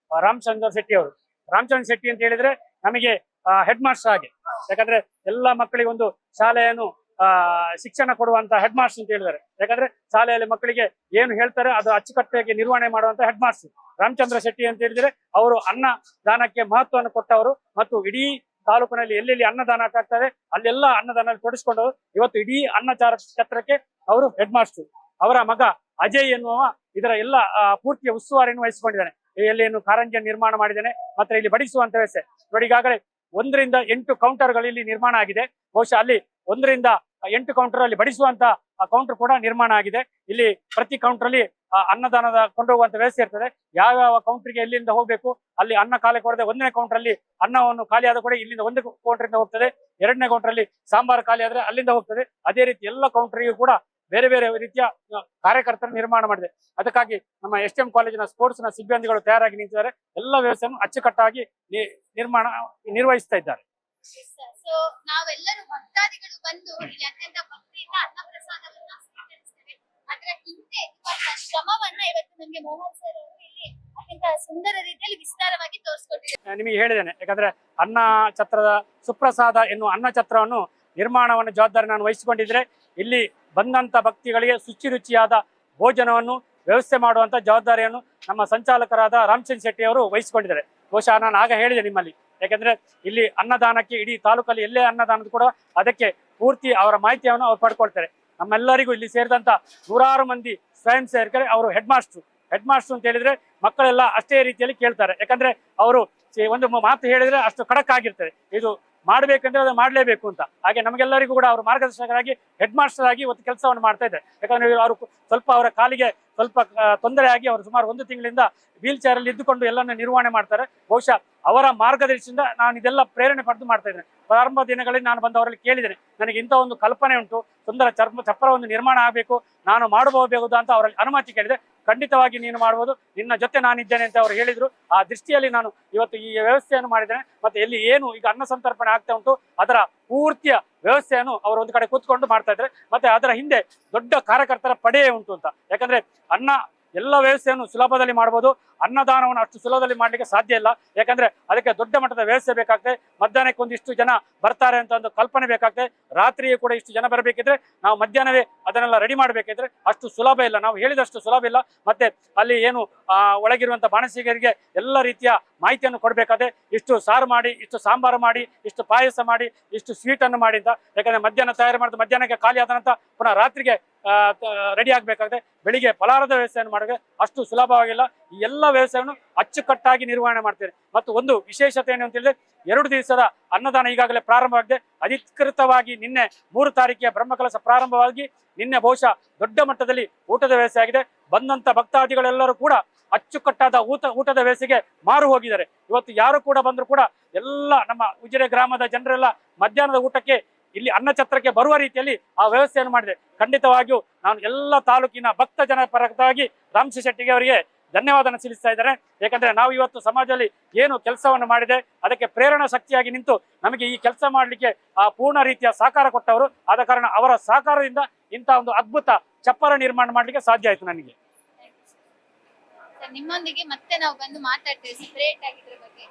ರಾಮಚಂದ್ರ ಶೆಟ್ಟಿ ಅವರು. ರಾಮಚಂದ್ರ ಶೆಟ್ಟಿ ಅಂತ ಹೇಳಿದ್ರೆ ನಮಗೆ ಹೆಡ್ ಮಾಸ್ಟರ್ ಆಗಿ. ಯಾಕಂದ್ರೆ ಎಲ್ಲ ಮಕ್ಕಳಿಗೆ ಒಂದು ಶಾಲೆಯನ್ನು ಶಿಕ್ಷಣ ಕೊಡುವಂತ ಹೆಡ್ ಮಾಸ್ಟರ್ ಅಂತ ಹೇಳಿದ್ದಾರೆ. ಯಾಕಂದ್ರೆ ಶಾಲೆಯಲ್ಲಿ ಮಕ್ಕಳಿಗೆ ಏನು ಹೇಳ್ತಾರೆ ಅದು ಅಚ್ಚುಕಟ್ಟಾಗಿ ನಿರ್ವಹಣೆ ಮಾಡುವಂತ ಹೆಡ್ ಮಾಸ್ಟರ್ ರಾಮಚಂದ್ರ ಶೆಟ್ಟಿ ಅಂತ ಹೇಳಿದ್ರೆ ಅವರು ಅನ್ನದಾನಕ್ಕೆ ಮಹತ್ವವನ್ನು ಕೊಟ್ಟವರು. ಮತ್ತು ಇಡೀ ತಾಲೂಕಿನಲ್ಲಿ ಎಲ್ಲೆಲ್ಲಿ ಅನ್ನದಾನ ಆಗ್ತದೆ ಅಲ್ಲೆಲ್ಲ ಅನ್ನದಾನ ತೊಡಗಿಸಿಕೊಂಡವರು. ಇವತ್ತು ಇಡೀ ಛತ್ರಕ್ಕೆ ಅವರು ಹೆಡ್ ಮಾಸ್ಟರ್. ಅವರ ಮಗ ಅಜಯ್ ಎನ್ನುವ ಇದರ ಎಲ್ಲ ಪೂರ್ತಿಯ ಉಸ್ತುವಾರಿಯನ್ನು ವಹಿಸಿಕೊಂಡಿದ್ದಾನೆ. ಎಲ್ಲಿಯನ್ನು ಕಾರಂಜಿಯನ್ನು ನಿರ್ಮಾಣ ಮಾಡಿದ್ದಾನೆ. ಮತ್ತೆ ಇಲ್ಲಿ ಬಡಿಸುವಂತ ವ್ಯವಸ್ಥೆ ನೋಡಿ, ಈಗಾಗಲೇ 1 ರಿಂದ 8 ಕೌಂಟರ್ಗಳು ಇಲ್ಲಿ ನಿರ್ಮಾಣ ಆಗಿದೆ. ಬಹುಶಃ ಅಲ್ಲಿ 1 ರಿಂದ 8 ಕೌಂಟರ್ ಅಲ್ಲಿ ಬಡಿಸುವಂತ ಕೌಂಟರ್ ಕೂಡ ನಿರ್ಮಾಣ ಆಗಿದೆ. ಇಲ್ಲಿ ಪ್ರತಿ ಕೌಂಟರ್ ಅಲ್ಲಿ ಅನ್ನದಾನದ ಕೊಂಡೋಗುವಂತ ವ್ಯವಸ್ಥೆ ಇರ್ತದೆ. ಯಾವ ಕೌಂಟರ್ಗೆ ಎಲ್ಲಿಂದ ಹೋಗ್ಬೇಕು ಅಲ್ಲಿ ಅನ್ನ ಖಾಲಿ ಕೊಡದೆ 1ನೇ ಕೌಂಟರ್ ಅಲ್ಲಿ ಅನ್ನವನ್ನು ಖಾಲಿ ಆದ ಕೂಡ ಇಲ್ಲಿಂದ 1 ಕೌಂಟರ್ ಇಂದ ಹೋಗ್ತದೆ. 2ನೇ ಕೌಂಟರ್ ಅಲ್ಲಿ ಸಾಂಬಾರು ಖಾಲಿ ಆದ್ರೆ ಅಲ್ಲಿಂದ ಹೋಗ್ತದೆ. ಅದೇ ರೀತಿ ಎಲ್ಲ ಕೌಂಟರ್ಗೂ ಕೂಡ ಬೇರೆ ಬೇರೆ ರೀತಿಯ ಕಾರ್ಯಕರ್ತರ ನಿರ್ಮಾಣ ಮಾಡಿದೆ. ಅದಕ್ಕಾಗಿ ನಮ್ಮ STM ಕಾಲೇಜಿನ ಸ್ಪೋರ್ಟ್ಸ್ ನ ಸಿಬ್ಬಂದಿಗಳು ತಯಾರಾಗಿ ನಿಂತಿದ್ದಾರೆ. ಎಲ್ಲ ವ್ಯವಸ್ಥೆಯನ್ನು ಅಚ್ಚುಕಟ್ಟಾಗಿ ನಿರ್ವಹಿಸ್ತಾ ಇದ್ದಾರೆ. ಸೊ ನಾವೆಲ್ಲರೂ ಭಕ್ತಾದಿಗಳು ಬಂದು ಇಲ್ಲಿ ಅತ್ಯಂತ ಭಕ್ತಿಯಿಂದ ಅನ್ನ ಪ್ರಸಾದವನ್ನ ಸ್ವೀಕರಿಸ್ತೇವೆ. ಅದರ ಹಿಂದೆ ಶ್ರಮವನ್ನ ಇವತ್ತು ನಮ್ಗೆ ಮೋಹನ್ ಸರ್ ಅವರು ಇಲ್ಲಿ ಅತ್ಯಂತ ಸುಂದರ ರೀತಿಯಲ್ಲಿ ವಿಸ್ತಾರವಾಗಿ ತೋರಿಸ್ಕೊಟ್ಟಿದ್ದಾರೆ. ನಿಮಗೆ ಹೇಳಿದ್ದೇನೆ, ಯಾಕಂದ್ರೆ ಅನ್ನ ಛತ್ರದ ಸುಪ್ರಸಾದ ಎನ್ನುವ ಅನ್ನ ಛತ್ರವನ್ನು ನಿರ್ಮಾಣವನ್ನು ಜವಾಬ್ದಾರಿ ನಾನು ವಹಿಸಿಕೊಂಡಿದ್ರೆ ಇಲ್ಲಿ ಬಂದಂತ ಭಕ್ತಿಗಳಿಗೆ ರುಚಿಯಾದ ಭೋಜನವನ್ನು ವ್ಯವಸ್ಥೆ ಮಾಡುವಂತ ಜವಾಬ್ದಾರಿಯನ್ನು ನಮ್ಮ ಸಂಚಾಲಕರಾದ ರಾಮಚಂದ್ರ ಶೆಟ್ಟಿ ಅವರು ವಹಿಸಿಕೊಂಡಿದ್ದಾರೆ. ಬಹುಶಃ ನಾನು ಆಗ ಹೇಳಿದೆ ನಿಮ್ಮಲ್ಲಿ, ಯಾಕಂದ್ರೆ ಇಲ್ಲಿ ಅನ್ನದಾನಕ್ಕೆ ಇಡೀ ತಾಲೂಕಲ್ಲಿ ಎಲ್ಲೇ ಅನ್ನದಾನದ ಕೂಡ ಅದಕ್ಕೆ ಪೂರ್ತಿ ಅವರ ಮಾಹಿತಿಯನ್ನು ಅವ್ರು ಪಡ್ಕೊಳ್ತಾರೆ. ನಮ್ಮೆಲ್ಲರಿಗೂ ಇಲ್ಲಿ ಸೇರಿದಂತ 100 ಮಂದಿ ಸ್ವಯಂ ಸೇವಕರೇ ಅವರು ಹೆಡ್ ಮಾಸ್ಟರ್ ಅಂತ ಹೇಳಿದ್ರೆ ಮಕ್ಕಳೆಲ್ಲ ಅಷ್ಟೇ ರೀತಿಯಲ್ಲಿ ಕೇಳ್ತಾರೆ. ಯಾಕಂದ್ರೆ ಅವರು ಒಂದು ಮಾತು ಹೇಳಿದ್ರೆ ಅಷ್ಟು ಖಡಕ್ ಆಗಿರ್ತದೆ, ಇದು ಮಾಡ್ಬೇಕಂದ್ರೆ ಅದು ಮಾಡ್ಲೇಬೇಕು ಅಂತ. ಹಾಗೆ ನಮಗೆಲ್ಲರಿಗೂ ಕೂಡ ಅವರು ಮಾರ್ಗದರ್ಶಕರಾಗಿ ಹೆಡ್ ಮಾಸ್ಟರ್ ಆಗಿ ಇವತ್ತು ಕೆಲಸವನ್ನು ಮಾಡ್ತಾ ಇದ್ದಾರೆ. ಯಾಕಂದ್ರೆ ಅವರು ಸ್ವಲ್ಪ ಅವರ ಕಾಲಿಗೆ ಸ್ವಲ್ಪ ತೊಂದರೆ ಆಗಿ ಅವರು ಸುಮಾರು 1 ತಿಂಗಳಿಂದ ವೀಲ್ ಚೇರ್ ಅಲ್ಲಿ ಇದ್ದುಕೊಂಡು ಎಲ್ಲವನ್ನು ನಿರ್ವಹಣೆ ಮಾಡ್ತಾರೆ. ಬಹುಶಃ ಅವರ ಮಾರ್ಗದರ್ಶನದಿಂದ ನಾನು ಇದೆಲ್ಲ ಪ್ರೇರಣೆ ಪಡೆದು ಮಾಡ್ತಾ ಇದ್ದೇನೆ. ಪ್ರಾರಂಭ ದಿನಗಳಲ್ಲಿ ನಾನು ಬಂದವರಲ್ಲಿ ಕೇಳಿದ್ದೇನೆ, ನನಗೆ ಇಂಥ ಒಂದು ಕಲ್ಪನೆ ಉಂಟು, ಸುಂದರ ಚಪ್ಪರ ಒಂದು ನಿರ್ಮಾಣ ಆಗಬೇಕು, ನಾನು ಮಾಡಬಹುದು ಅಂತ ಅವರಲ್ಲಿ ಅನುಮತಿ ಕೇಳಿದೆ. ಖಂಡಿತವಾಗಿ ನೀನು ಮಾಡ್ಬೋದು, ನಿನ್ನ ಜೊತೆ ನಾನಿದ್ದೇನೆ ಅಂತ ಅವರು ಹೇಳಿದ್ರು. ಆ ದೃಷ್ಟಿಯಲ್ಲಿ ನಾನು ಇವತ್ತು ಈ ವ್ಯವಸ್ಥೆಯನ್ನು ಮಾಡಿದ್ದೇನೆ. ಮತ್ತೆ ಎಲ್ಲಿ ಏನು ಈಗ ಅನ್ನ ಸಂತರ್ಪಣೆ ಆಗ್ತಾ ಉಂಟು ಅದರ ಪೂರ್ತಿಯ ವ್ಯವಸ್ಥೆಯನ್ನು ಅವರು ಒಂದು ಕಡೆ ಕೂತ್ಕೊಂಡು ಮಾಡ್ತಾ ಇದ್ದಾರೆ. ಮತ್ತೆ ಅದರ ಹಿಂದೆ ದೊಡ್ಡ ಕಾರ್ಯಕರ್ತರ ಪಡೆಯೇ ಉಂಟು ಅಂತ. ಯಾಕಂದ್ರೆ ಅನ್ನ ಎಲ್ಲ ವ್ಯವಸ್ಥೆಯನ್ನು ಸುಲಭದಲ್ಲಿ ಮಾಡಬಹುದು, ಅನ್ನದಾನವನ್ನು ಅಷ್ಟು ಸುಲಭದಲ್ಲಿ ಮಾಡ್ಲಿಕ್ಕೆ ಸಾಧ್ಯ ಇಲ್ಲ. ಯಾಕಂದ್ರೆ ಅದಕ್ಕೆ ದೊಡ್ಡ ಮಟ್ಟದ ವ್ಯವಸ್ಥೆ ಬೇಕಾಗ್ತದೆ. ಮಧ್ಯಾಹ್ನಕ್ಕೆ ಒಂದಿಷ್ಟು ಜನ ಬರ್ತಾರೆ ಅಂತ ಒಂದು ಕಲ್ಪನೆ ಬೇಕಾಗ್ತದೆ. ರಾತ್ರಿಯೂ ಕೂಡ ಇಷ್ಟು ಜನ ಬರಬೇಕಿದ್ರೆ ನಾವು ಮಧ್ಯಾಹ್ನವೇ ಅದನ್ನೆಲ್ಲ ರೆಡಿ ಮಾಡಬೇಕಿದ್ರೆ ಅಷ್ಟು ಸುಲಭ ಇಲ್ಲ, ನಾವು ಹೇಳಿದಷ್ಟು ಸುಲಭ ಇಲ್ಲ. ಮತ್ತೆ ಅಲ್ಲಿ ಏನು ಒಳಗಿರುವಂತ ಬಾಣಸಿಗರಿಗೆ ಎಲ್ಲ ರೀತಿಯ ಮಾಹಿತಿಯನ್ನು ಕೊಡಬೇಕಾದ್ರೆ ಇಷ್ಟು ಸಾರು ಮಾಡಿ, ಇಷ್ಟು ಸಾಂಬಾರು ಮಾಡಿ, ಇಷ್ಟು ಪಾಯಸ ಮಾಡಿ, ಇಷ್ಟು ಸ್ವೀಟ್ ಅನ್ನು ಮಾಡಿ ಅಂತ. ಯಾಕಂದ್ರೆ ಮಧ್ಯಾಹ್ನ ತಯಾರು ಮಾಡಿದ ಮಧ್ಯಾಹ್ನಕ್ಕೆ ಖಾಲಿ ಆದ ನಂತರ ಪುನಃ ರಾತ್ರಿಗೆ ರೆಡಿ ಆಗ್ಬೇಕಾದ್ರೆ ಬೆಳಿಗ್ಗೆ ಫಲಾರದ ವ್ಯವಸ್ಥೆಯನ್ನು ಮಾಡಿದ್ರೆ ಅಷ್ಟು ಸುಲಭವಾಗಿಲ್ಲ. ಈ ಎಲ್ಲ ವ್ಯವಸ್ಥೆಯನ್ನು ಅಚ್ಚುಕಟ್ಟಾಗಿ ನಿರ್ವಹಣೆ ಮಾಡ್ತೇನೆ. ಮತ್ತು ಒಂದು ವಿಶೇಷತೆ ಏನು ಅಂತ ಹೇಳಿದ್ರೆ 2 ದಿವಸದ ಅನ್ನದಾನ ಈಗಾಗಲೇ ಪ್ರಾರಂಭವಾಗಿದೆ. ಅಧಿಕೃತವಾಗಿ ನಿನ್ನೆ 3 ತಾರೀಕಿಗೆ ಬ್ರಹ್ಮಕಲಶ ಪ್ರಾರಂಭವಾಗಿ ನಿನ್ನೆ ಬಹುಶಃ ದೊಡ್ಡ ಮಟ್ಟದಲ್ಲಿ ಊಟದ ವ್ಯವಸ್ಥೆ ಆಗಿದೆ. ಬಂದಂತ ಭಕ್ತಾದಿಗಳೆಲ್ಲರೂ ಕೂಡ ಅಚ್ಚುಕಟ್ಟಾದ ಊಟದ ವ್ಯವಸ್ಥೆಗೆ ಮಾರು ಹೋಗಿದ್ದಾರೆ. ಇವತ್ತು ಯಾರು ಕೂಡ ಬಂದ್ರು ಕೂಡ ಎಲ್ಲ ನಮ್ಮ ಉಜಿರೆ ಗ್ರಾಮದ ಜನರೆಲ್ಲ ಮಧ್ಯಾಹ್ನದ ಊಟಕ್ಕೆ ಇಲ್ಲಿ ಅನ್ನಛತ್ರಕ್ಕೆ ಬರುವ ರೀತಿಯಲ್ಲಿ ಆ ವ್ಯವಸ್ಥೆಯನ್ನು ಮಾಡಿದೆ. ಖಂಡಿತವಾಗಿಯೂ ನಾನು ಎಲ್ಲ ತಾಲೂಕಿನ ಭಕ್ತ ಜನ ಪರವಾಗಿ ರಾಮಶಿ ಶೆಟ್ಟಿಗೆ ಅವರಿಗೆ ಧನ್ಯವಾದನ ಸಲ್ಲಿಸ್ತಾ ಇದ್ದಾರೆ. ಯಾಕಂದ್ರೆ ನಾವು ಇವತ್ತು ಸಮಾಜದಲ್ಲಿ ಏನು ಕೆಲಸವನ್ನು ಮಾಡಿದೆ ಅದಕ್ಕೆ ಪ್ರೇರಣಾ ಶಕ್ತಿಯಾಗಿ ನಿಂತು ನಮಗೆ ಈ ಕೆಲಸ ಮಾಡಲಿಕ್ಕೆ ಆ ಪೂರ್ಣ ರೀತಿಯ ಸಹಕಾರ ಕೊಟ್ಟವರು. ಆದ ಕಾರಣ ಅವರ ಸಹಕಾರದಿಂದ ಇಂಥ ಒಂದು ಅದ್ಭುತ ಚಪ್ಪರ ನಿರ್ಮಾಣ ಮಾಡಲಿಕ್ಕೆ ಸಾಧ್ಯ ಆಯ್ತು ನನಗೆ. ನಿಮ್ಮೊಂದಿಗೆ ಮತ್ತೆ ನಾವು ಬಂದು ಮಾತಾಡ್ತೇವೆ ಸೆಪರೇಟ್ ಆಗಿ ಇದ್ರ ಬಗ್ಗೆ.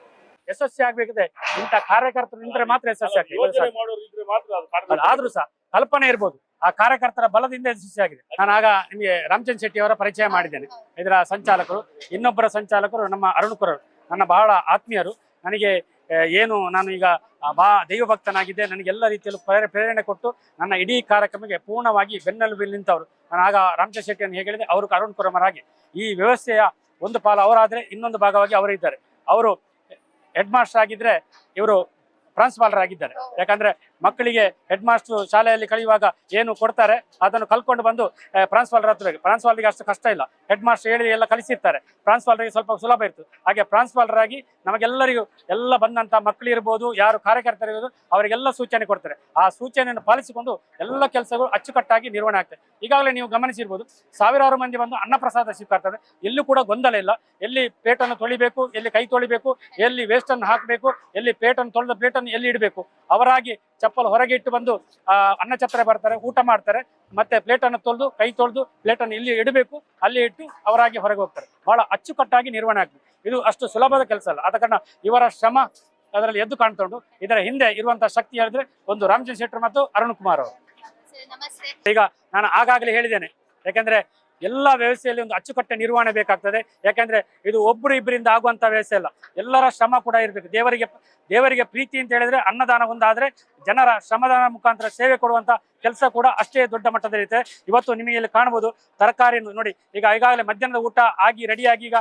ಯಶಸ್ವಿ ಆಗ್ಬೇಕಿದೆ ಇಂಥ ಕಾರ್ಯಕರ್ತರು ನಿಂತರೆ ಮಾತ್ರ ಯಶಸ್ವಿ ಆಗ್ತದೆ. ಆದ್ರೂ ಸಹ ಕಲ್ಪನೆ ಇರ್ಬೋದು, ಆ ಕಾರ್ಯಕರ್ತರ ಬಲದಿಂದ ಯಶಸ್ವಿ ಆಗಿದೆ. ನಾನು ಆಗ ನಿಮಗೆ ರಾಮಚಂದ್ರ ಶೆಟ್ಟಿ ಅವರ ಪರಿಚಯ ಮಾಡಿದ್ದೇನೆ. ಇದರ ಸಂಚಾಲಕರು, ಇನ್ನೊಬ್ಬರ ಸಂಚಾಲಕರು ನಮ್ಮ ಅರುಣಕುರರು, ನನ್ನ ಬಹಳ ಆತ್ಮೀಯರು. ನನಗೆ ಏನು ನಾನು ಈಗ ದೈವ ಭಕ್ತನಾಗಿದ್ದೆ, ನನಗೆಲ್ಲ ರೀತಿಯಲ್ಲೂ ಪ್ರೇರಣೆ ಕೊಟ್ಟು ನನ್ನ ಇಡೀ ಕಾರ್ಯಕ್ರಮಕ್ಕೆ ಪೂರ್ಣವಾಗಿ ಬೆನ್ನೆಲುಬು ನಿಂತವರು. ನಾನು ಆಗ ರಾಮಚಂದ್ರ ಶೆಟ್ಟಿಯನ್ನು ಹೇಗೆ ಹೇಳಿದೆ, ಅವರು ಅರುಣಕುರಮರಾಗಿ ಈ ವ್ಯವಸ್ಥೆಯ ಒಂದು ಪಾಲು ಅವರಾದ್ರೆ ಇನ್ನೊಂದು ಭಾಗವಾಗಿ ಅವರಿದ್ದಾರೆ. ಅವರು ಹೆಡ್ ಮಾಸ್ಟರ್ ಆಗಿದ್ರೆ ಇವರು ಪ್ರಾನ್ಸಿಪಾಲರ್ ಆಗಿದ್ದಾರೆ. ಯಾಕಂದ್ರೆ ಮಕ್ಕಳಿಗೆ ಹೆಡ್ ಮಾಸ್ಟರ್ ಶಾಲೆಯಲ್ಲಿ ಕಲಿಯುವಾಗ ಏನು ಕೊಡ್ತಾರೆ ಅದನ್ನು ಕಲ್ಕೊಂಡು ಬಂದು ಪ್ರಾನ್ಸಿಪಾಲರ್ ಹತ್ತಬೇಕು. ಪ್ರಾನ್ಸಿಪಾಲರ್ಗೆ ಅಷ್ಟು ಕಷ್ಟ ಇಲ್ಲ, ಹೆಡ್ ಮಾಸ್ಟರ್ ಹೇಳಿ ಎಲ್ಲ ಕಲಿಸಿರ್ತಾರೆ. ಪ್ರಾನ್ಸಿಪಾಲರ್ಗೆ ಸ್ವಲ್ಪ ಸುಲಭ ಇರ್ತದೆ. ಹಾಗೆ ಪ್ರಾನ್ಸಿಪಾಲರ್ ಆಗಿ ನಮಗೆಲ್ಲರಿಗೂ ಎಲ್ಲ ಬಂದಂತ ಮಕ್ಕಳು ಇರ್ಬೋದು, ಯಾರು ಕಾರ್ಯಕರ್ತರಿರ್ಬೋದು, ಅವರಿಗೆಲ್ಲ ಸೂಚನೆ ಕೊಡ್ತಾರೆ. ಆ ಸೂಚನೆಯನ್ನು ಪಾಲಿಸಿಕೊಂಡು ಎಲ್ಲ ಕೆಲಸಗಳು ಅಚ್ಚುಕಟ್ಟಾಗಿ ನಿರ್ವಹಣೆ ಆಗ್ತದೆ. ಈಗಾಗಲೇ ನೀವು ಗಮನಿಸಿರ್ಬೋದು, ಸಾವಿರಾರು ಮಂದಿ ಬಂದು ಅನ್ನಪ್ರಸಾದ ಸ್ವೀಕರಿಸ್ತಾರೆ. ಎಲ್ಲೂ ಕೂಡ ಗೊಂದಲ ಇಲ್ಲ. ಎಲ್ಲಿ ಪ್ಲೇಟನ್ನು ತೊಳಿಬೇಕು, ಎಲ್ಲಿ ಕೈ ತೊಳಿಬೇಕು, ಎಲ್ಲಿ ವೇಸ್ಟ್ ಅನ್ನು ಹಾಕಬೇಕು, ಎಲ್ಲಿ ಪ್ಲೇಟನ್ನು ತೊಳೆದ ಪ್ಲೇಟನ್ನು ಎಲ್ಲಿ ಇಡಬೇಕು, ಅವರಾಗಿ ಚಪ್ಪಲ್ ಹೊರಗೆ ಇಟ್ಟು ಬಂದು ಅನ್ನಛತ್ರ ಬರ್ತಾರೆ, ಊಟ ಮಾಡ್ತಾರೆ, ಮತ್ತೆ ಪ್ಲೇಟನ್ನು ತೊಳೆದು ಕೈ ತೊಳೆದು ಪ್ಲೇಟನ್ನು ಇಲ್ಲಿ ಇಡಬೇಕು, ಅಲ್ಲಿ ಇಟ್ಟು ಅವರಾಗಿ ಹೊರಗೆ ಹೋಗ್ತಾರೆ. ಬಹಳ ಅಚ್ಚುಕಟ್ಟಾಗಿ ನಿರ್ವಹಣೆ ಆಗ್ತದೆ. ಇದು ಅಷ್ಟು ಸುಲಭದ ಕೆಲಸ ಅಲ್ಲ. ಆದ ಕಾರಣ ಇವರ ಶ್ರಮ ಅದರಲ್ಲಿ ಎದ್ದು ಕಾಣ್ತುಂಟು. ಇದರ ಹಿಂದೆ ಇರುವಂತಹ ಶಕ್ತಿ ಹೇಳಿದ್ರೆ ಒಂದು ರಾಮಚಂದ್ರ ಶೆಟ್ಟರ್ ಮತ್ತು ಅರುಣ್ ಕುಮಾರ್ ಅವರು. ಈಗ ನಾನು ಆಗಾಗಲೇ ಹೇಳಿದ್ದೇನೆ, ಯಾಕಂದ್ರೆ ಎಲ್ಲ ವ್ಯವಸ್ಥೆಯಲ್ಲಿ ಒಂದು ಅಚ್ಚುಕಟ್ಟ ನಿರ್ವಹಣೆ ಬೇಕಾಗ್ತದೆ. ಯಾಕಂದ್ರೆ ಇದು ಒಬ್ಬರು ಇಬ್ಬರಿಂದ ಆಗುವಂತ ವ್ಯವಸ್ಥೆ ಅಲ್ಲ, ಎಲ್ಲರ ಶ್ರಮ ಕೂಡ ಇರಬೇಕು. ದೇವರಿಗೆ ಪ್ರೀತಿ ಅಂತ ಹೇಳಿದ್ರೆ ಅನ್ನದಾನ ಒಂದಾದ್ರೆ ಜನರ ಶ್ರಮದಾನ ಮುಖಾಂತರ ಸೇವೆ ಕೊಡುವಂತ ಕೆಲಸ ಕೂಡ ಅಷ್ಟೇ ದೊಡ್ಡ ಮಟ್ಟದಲ್ಲಿ ಇರುತ್ತೆ. ಇವತ್ತು ನಿಮಗೆ ಇಲ್ಲಿ ಕಾಣಬಹುದು ತರಕಾರಿಯನ್ನು ನೋಡಿ, ಈಗಾಗಲೇ ಮಧ್ಯಾಹ್ನದ ಊಟ ಆಗಿ ರೆಡಿಯಾಗಿ ಈಗ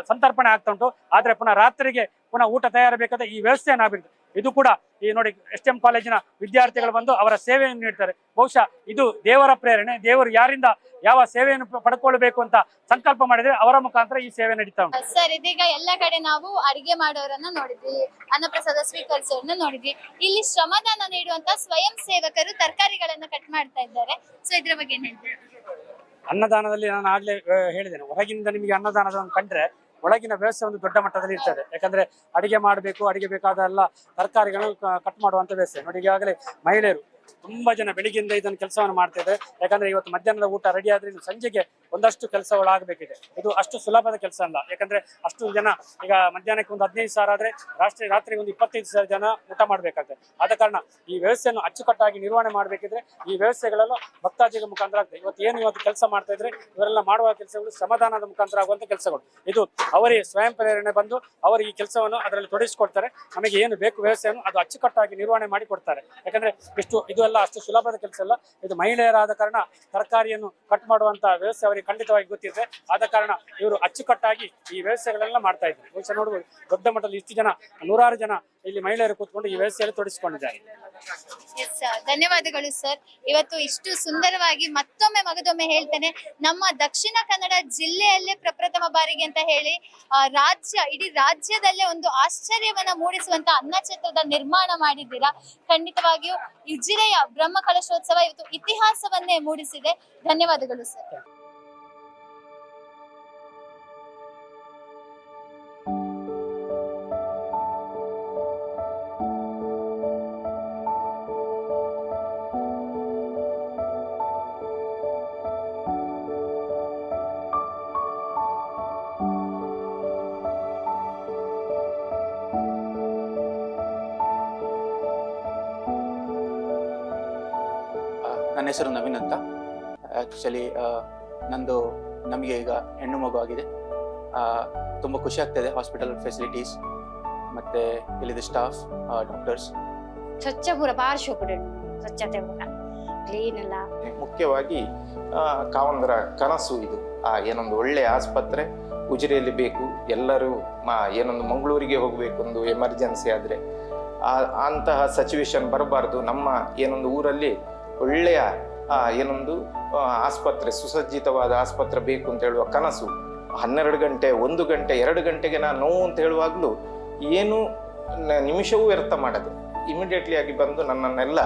ಸಂತರ್ಪಣೆ ಆಗ್ತಾ ಉಂಟು. ಆದ್ರೆ ಪುನಃ ರಾತ್ರಿಗೆ ಪುನಃ ಊಟ ತಯಾರಬೇಕಾದ ಈ ವ್ಯವಸ್ಥೆಯನ್ನು ಆಗಬೇಕು. ಇದು ಕೂಡ ಈ ನೋಡಿ STM ಕಾಲೇಜಿನ ವಿದ್ಯಾರ್ಥಿಗಳು ಬಂದು ಅವರ ಸೇವೆಯನ್ನು ನೀಡ್ತಾರೆ. ಬಹುಶಃ ಇದು ದೇವರ ಪ್ರೇರಣೆ. ದೇವರು ಯಾರಿಂದ ಯಾವ ಸೇವೆಯನ್ನು ಪಡ್ಕೊಳ್ಬೇಕು ಅಂತ ಸಂಕಲ್ಪ ಮಾಡಿದ್ರೆ ಅವರ ಮುಖಾಂತರ ಈ ಸೇವೆ ನಡೀತಾ ಉಂಟು. ಸರ್, ಇದೀಗ ಎಲ್ಲ ಕಡೆ ನಾವು ಅಡಿಗೆ ಮಾಡೋರನ್ನ ನೋಡಿದ್ವಿ, ಅನ್ನಪ್ರಸಾದ ಸ್ವೀಕರಿಸೋರನ್ನ ನೋಡಿದ್ವಿ. ಇಲ್ಲಿ ಶ್ರಮದಾನ ನೀಡುವಂತ ಸ್ವಯಂ ಸೇವಕರು ತರಕಾರಿಗಳನ್ನ ಕಟ್ ಮಾಡ್ತಾ ಇದ್ದಾರೆ. ಸೊ ಇದ್ರ ಬಗ್ಗೆ ಏನ್ ಹೇಳ್ತೀರಾ? ಅನ್ನದಾನದಲ್ಲಿ ನಾನು ಆಗ್ಲೇ ಹೇಳಿದ್ದೇನೆ, ಹೊರಗಿನಿಂದ ನಿಮಗೆ ಅನ್ನದಾನದ ಕಂಡ್ರೆ ಒಳಗಿನ ವ್ಯವಸ್ಥೆ ಒಂದು ದೊಡ್ಡ ಮಟ್ಟದಲ್ಲಿ ಇರ್ತದೆ. ಯಾಕಂದ್ರೆ ಅಡಿಗೆ ಮಾಡಬೇಕು, ಅಡಿಗೆ ಬೇಕಾದ ಎಲ್ಲ ತರಕಾರಿಗಳನ್ನು ಕಟ್ ಮಾಡುವಂತ ವ್ಯವಸ್ಥೆ ನೋಡಿ. ಈಗಾಗಲೇ ಮಹಿಳೆಯರು ತುಂಬಾ ಜನ ಬೆಳಿಗ್ಗೆಯಿಂದ ಇದನ್ನು ಕೆಲಸವನ್ನು ಮಾಡ್ತಾ ಇದ್ದಾರೆ. ಯಾಕಂದ್ರೆ ಇವತ್ತು ಮಧ್ಯಾಹ್ನದ ಊಟ ರೆಡಿ ಆದ್ರೆ ಇನ್ನು ಸಂಜೆಗೆ ಒಂದಷ್ಟು ಕೆಲಸಗಳು ಆಗಬೇಕಿದೆ. ಇದು ಅಷ್ಟು ಸುಲಭದ ಕೆಲಸ ಅಲ್ಲ. ಯಾಕಂದ್ರೆ ಅಷ್ಟು ಜನ ಈಗ ಮಧ್ಯಾಹ್ನಕ್ಕೆ ಒಂದು 15,000 ಆದ್ರೆ ರಾತ್ರಿಗೆ ಒಂದು 25,000 ಜನ ಊಟ ಮಾಡ್ಬೇಕಾಗ್ತದೆ. ಆದ ಕಾರಣ ಈ ವ್ಯವಸ್ಥೆಯನ್ನು ಅಚ್ಚುಕಟ್ಟಾಗಿ ನಿರ್ವಹಣೆ ಮಾಡಬೇಕಿದ್ರೆ ಈ ವ್ಯವಸ್ಥೆಗಳೆಲ್ಲ ಭಕ್ತಾದಿಗಳ ಮುಖಾಂತರ ಆಗ್ತದೆ. ಇವತ್ತು ಕೆಲಸ ಮಾಡ್ತಾ ಇದ್ರೆ ಇವರೆಲ್ಲ ಮಾಡುವ ಕೆಲಸಗಳು ಶ್ರಮದಾನದ ಮುಖಾಂತರ ಆಗುವಂತ ಕೆಲಸಗಳು. ಇದು ಅವರಿಗೆ ಸ್ವಯಂ ಪ್ರೇರಣೆ ಬಂದು ಅವರು ಈ ಕೆಲಸವನ್ನು ಅದರಲ್ಲಿ ತೊಡಗಿಸಿಕೊಡ್ತಾರೆ. ನಮಗೆ ಏನು ಬೇಕು ವ್ಯವಸ್ಥೆಯನ್ನು ಅದು ಅಚ್ಚುಕಟ್ಟಾಗಿ ನಿರ್ವಹಣೆ ಮಾಡಿ ಕೊಡ್ತಾರೆ. ಯಾಕಂದ್ರೆ ಇದು ಎಲ್ಲ ಅಷ್ಟು ಸುಲಭದ ಕೆಲಸ ಅಲ್ಲ. ಇದು ಮಹಿಳೆಯರಾದ ಕಾರಣ ತರಕಾರಿಯನ್ನು ಕಟ್ ಮಾಡುವಂತ ವ್ಯವಸ್ಥೆ ಅವರಿಗೆ ಖಂಡಿತವಾಗಿ ಗೊತ್ತಿದೆ. ಆದ ಕಾರಣ ಇವರು ಅಚ್ಚುಕಟ್ಟಾಗಿ ಈ ವ್ಯವಸ್ಥೆಗಳೆಲ್ಲ ಮಾಡ್ತಾ ಇದ್ದಾರೆ. ಬಹುಶಃ ನೋಡಬಹುದು ದೊಡ್ಡ ಮಟ್ಟದಲ್ಲಿ ಇಷ್ಟು ಜನ, 100 ಜನ ಇಲ್ಲಿ ಮಹಿಳೆಯರು ಕೂತ್ಕೊಂಡು ಈ ವ್ಯವಸ್ಥೆಯಲ್ಲಿ ತೊಡಗಿಸಿಕೊಂಡಿದ್ದಾರೆ. ಧನ್ಯವಾದಗಳು ಸರ್. ಇವತ್ತು ಇಷ್ಟು ಸುಂದರವಾಗಿ ಮಗದೊಮ್ಮೆ ಹೇಳ್ತೇನೆ, ನಮ್ಮ ದಕ್ಷಿಣ ಕನ್ನಡ ಜಿಲ್ಲೆಯಲ್ಲೇ ಪ್ರಪ್ರಥಮ ಬಾರಿಗೆ ಅಂತ ಹೇಳಿ ಇಡೀ ರಾಜ್ಯದಲ್ಲೇ ಒಂದು ಆಶ್ಚರ್ಯವನ್ನ ಮೂಡಿಸುವಂತ ಅನ್ನಛತ್ರದ ನಿರ್ಮಾಣ ಮಾಡಿದ್ದೀರಾ. ಖಂಡಿತವಾಗಿಯೂ ಉಜಿರೆಯ ಬ್ರಹ್ಮ ಕಲಶೋತ್ಸವ ಇವತ್ತು ಇತಿಹಾಸವನ್ನೇ ಮೂಡಿಸಿದೆ. ಧನ್ಯವಾದಗಳು ಸರ್. ನನ್ನ ಹೆಸರು ನವೀನ್ ಅಂತ. ಆ್ಯಕ್ಚುಲಿ ನಮಗೆ ಈಗ ಹೆಣ್ಣು ಮಗು ಆಗಿದೆ. ತುಂಬ ಖುಷಿ ಆಗ್ತಾಯಿದೆ. ಹಾಸ್ಪಿಟಲ್ ಫೆಸಿಲಿಟೀಸ್ ಮತ್ತು ಇಲ್ಲಿದ್ದ ಸ್ಟಾಫ್, ಡಾಕ್ಟರ್ಸ್ ಸ್ವಚ್ಛ ಪೂರ ಭಾಳ ಶೋಕಡೆ ಸ್ವಚ್ಛತೆ ಪೂರ ಕ್ಲೀನ್ ಎಲ್ಲ. ಮುಖ್ಯವಾಗಿ ಕಾವಂದರ ಕನಸು ಇದು. ಏನೊಂದು ಒಳ್ಳೆಯ ಆಸ್ಪತ್ರೆ ಉಜಿರೆಯಲ್ಲಿ ಬೇಕು. ಎಲ್ಲರೂ ಏನೊಂದು ಮಂಗಳೂರಿಗೆ ಹೋಗಬೇಕು, ಒಂದು ಎಮರ್ಜೆನ್ಸಿ ಆದರೆ ಅಂತಹ ಸಿಚುವೇಶನ್ ಬರಬಾರ್ದು. ನಮ್ಮ ಏನೊಂದು ಊರಲ್ಲಿ ಒಳ್ಳೆಯ ಏನೊಂದು ಆಸ್ಪತ್ರೆ, ಸುಸಜ್ಜಿತವಾದ ಆಸ್ಪತ್ರೆ ಬೇಕು ಅಂತ ಹೇಳುವ ಕನಸು 12 ಗಂಟೆ 1 ಗಂಟೆ 2 ಗಂಟೆಗೆ ನಾನು ನೋವು ಅಂತ ಹೇಳುವಾಗಲೂ ಏನು ನಿಮಿಷವೂ ವ್ಯರ್ಥ ಮಾಡದೆ ಇಮಿಡಿಯೇಟ್ಲಿ ಆಗಿ ಬಂದು ನನ್ನನ್ನೆಲ್ಲ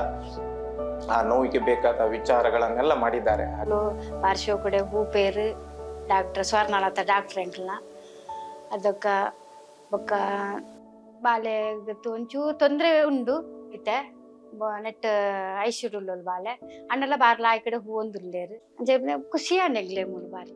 ಆ ನೋವಿಗೆ ಬೇಕಾದ ವಿಚಾರಗಳನ್ನೆಲ್ಲ ಮಾಡಿದ್ದಾರೆ. ಪಾರ್ಶ್ವಕಡೆ ಹೂಪೇರು ಡಾಕ್ಟರ್ ಸ್ವರ್ಣಲತ ಡಾಕ್ಟರ್ ಎಂಕ್ಲ ಅದಕ್ಕ ಬೊಕ್ಕ ಬಾಲೆ ಒಂಚೂರು ತೊಂದರೆ ಉಂಡು ಇತ್ತೆ ನೆಟ್ ಐಶ್ವರ್ಯ ಬಾಲೆ ಅಣ್ಣೆಲ್ಲ ಬಾರ್ಲ ಆ ಕಡೆ ಹೂ ಒಂದುಲ್ಲೇರು ಖುಷಿಯಾನೆಗ್ಲೆ ಮೂರು ಬಾರಿ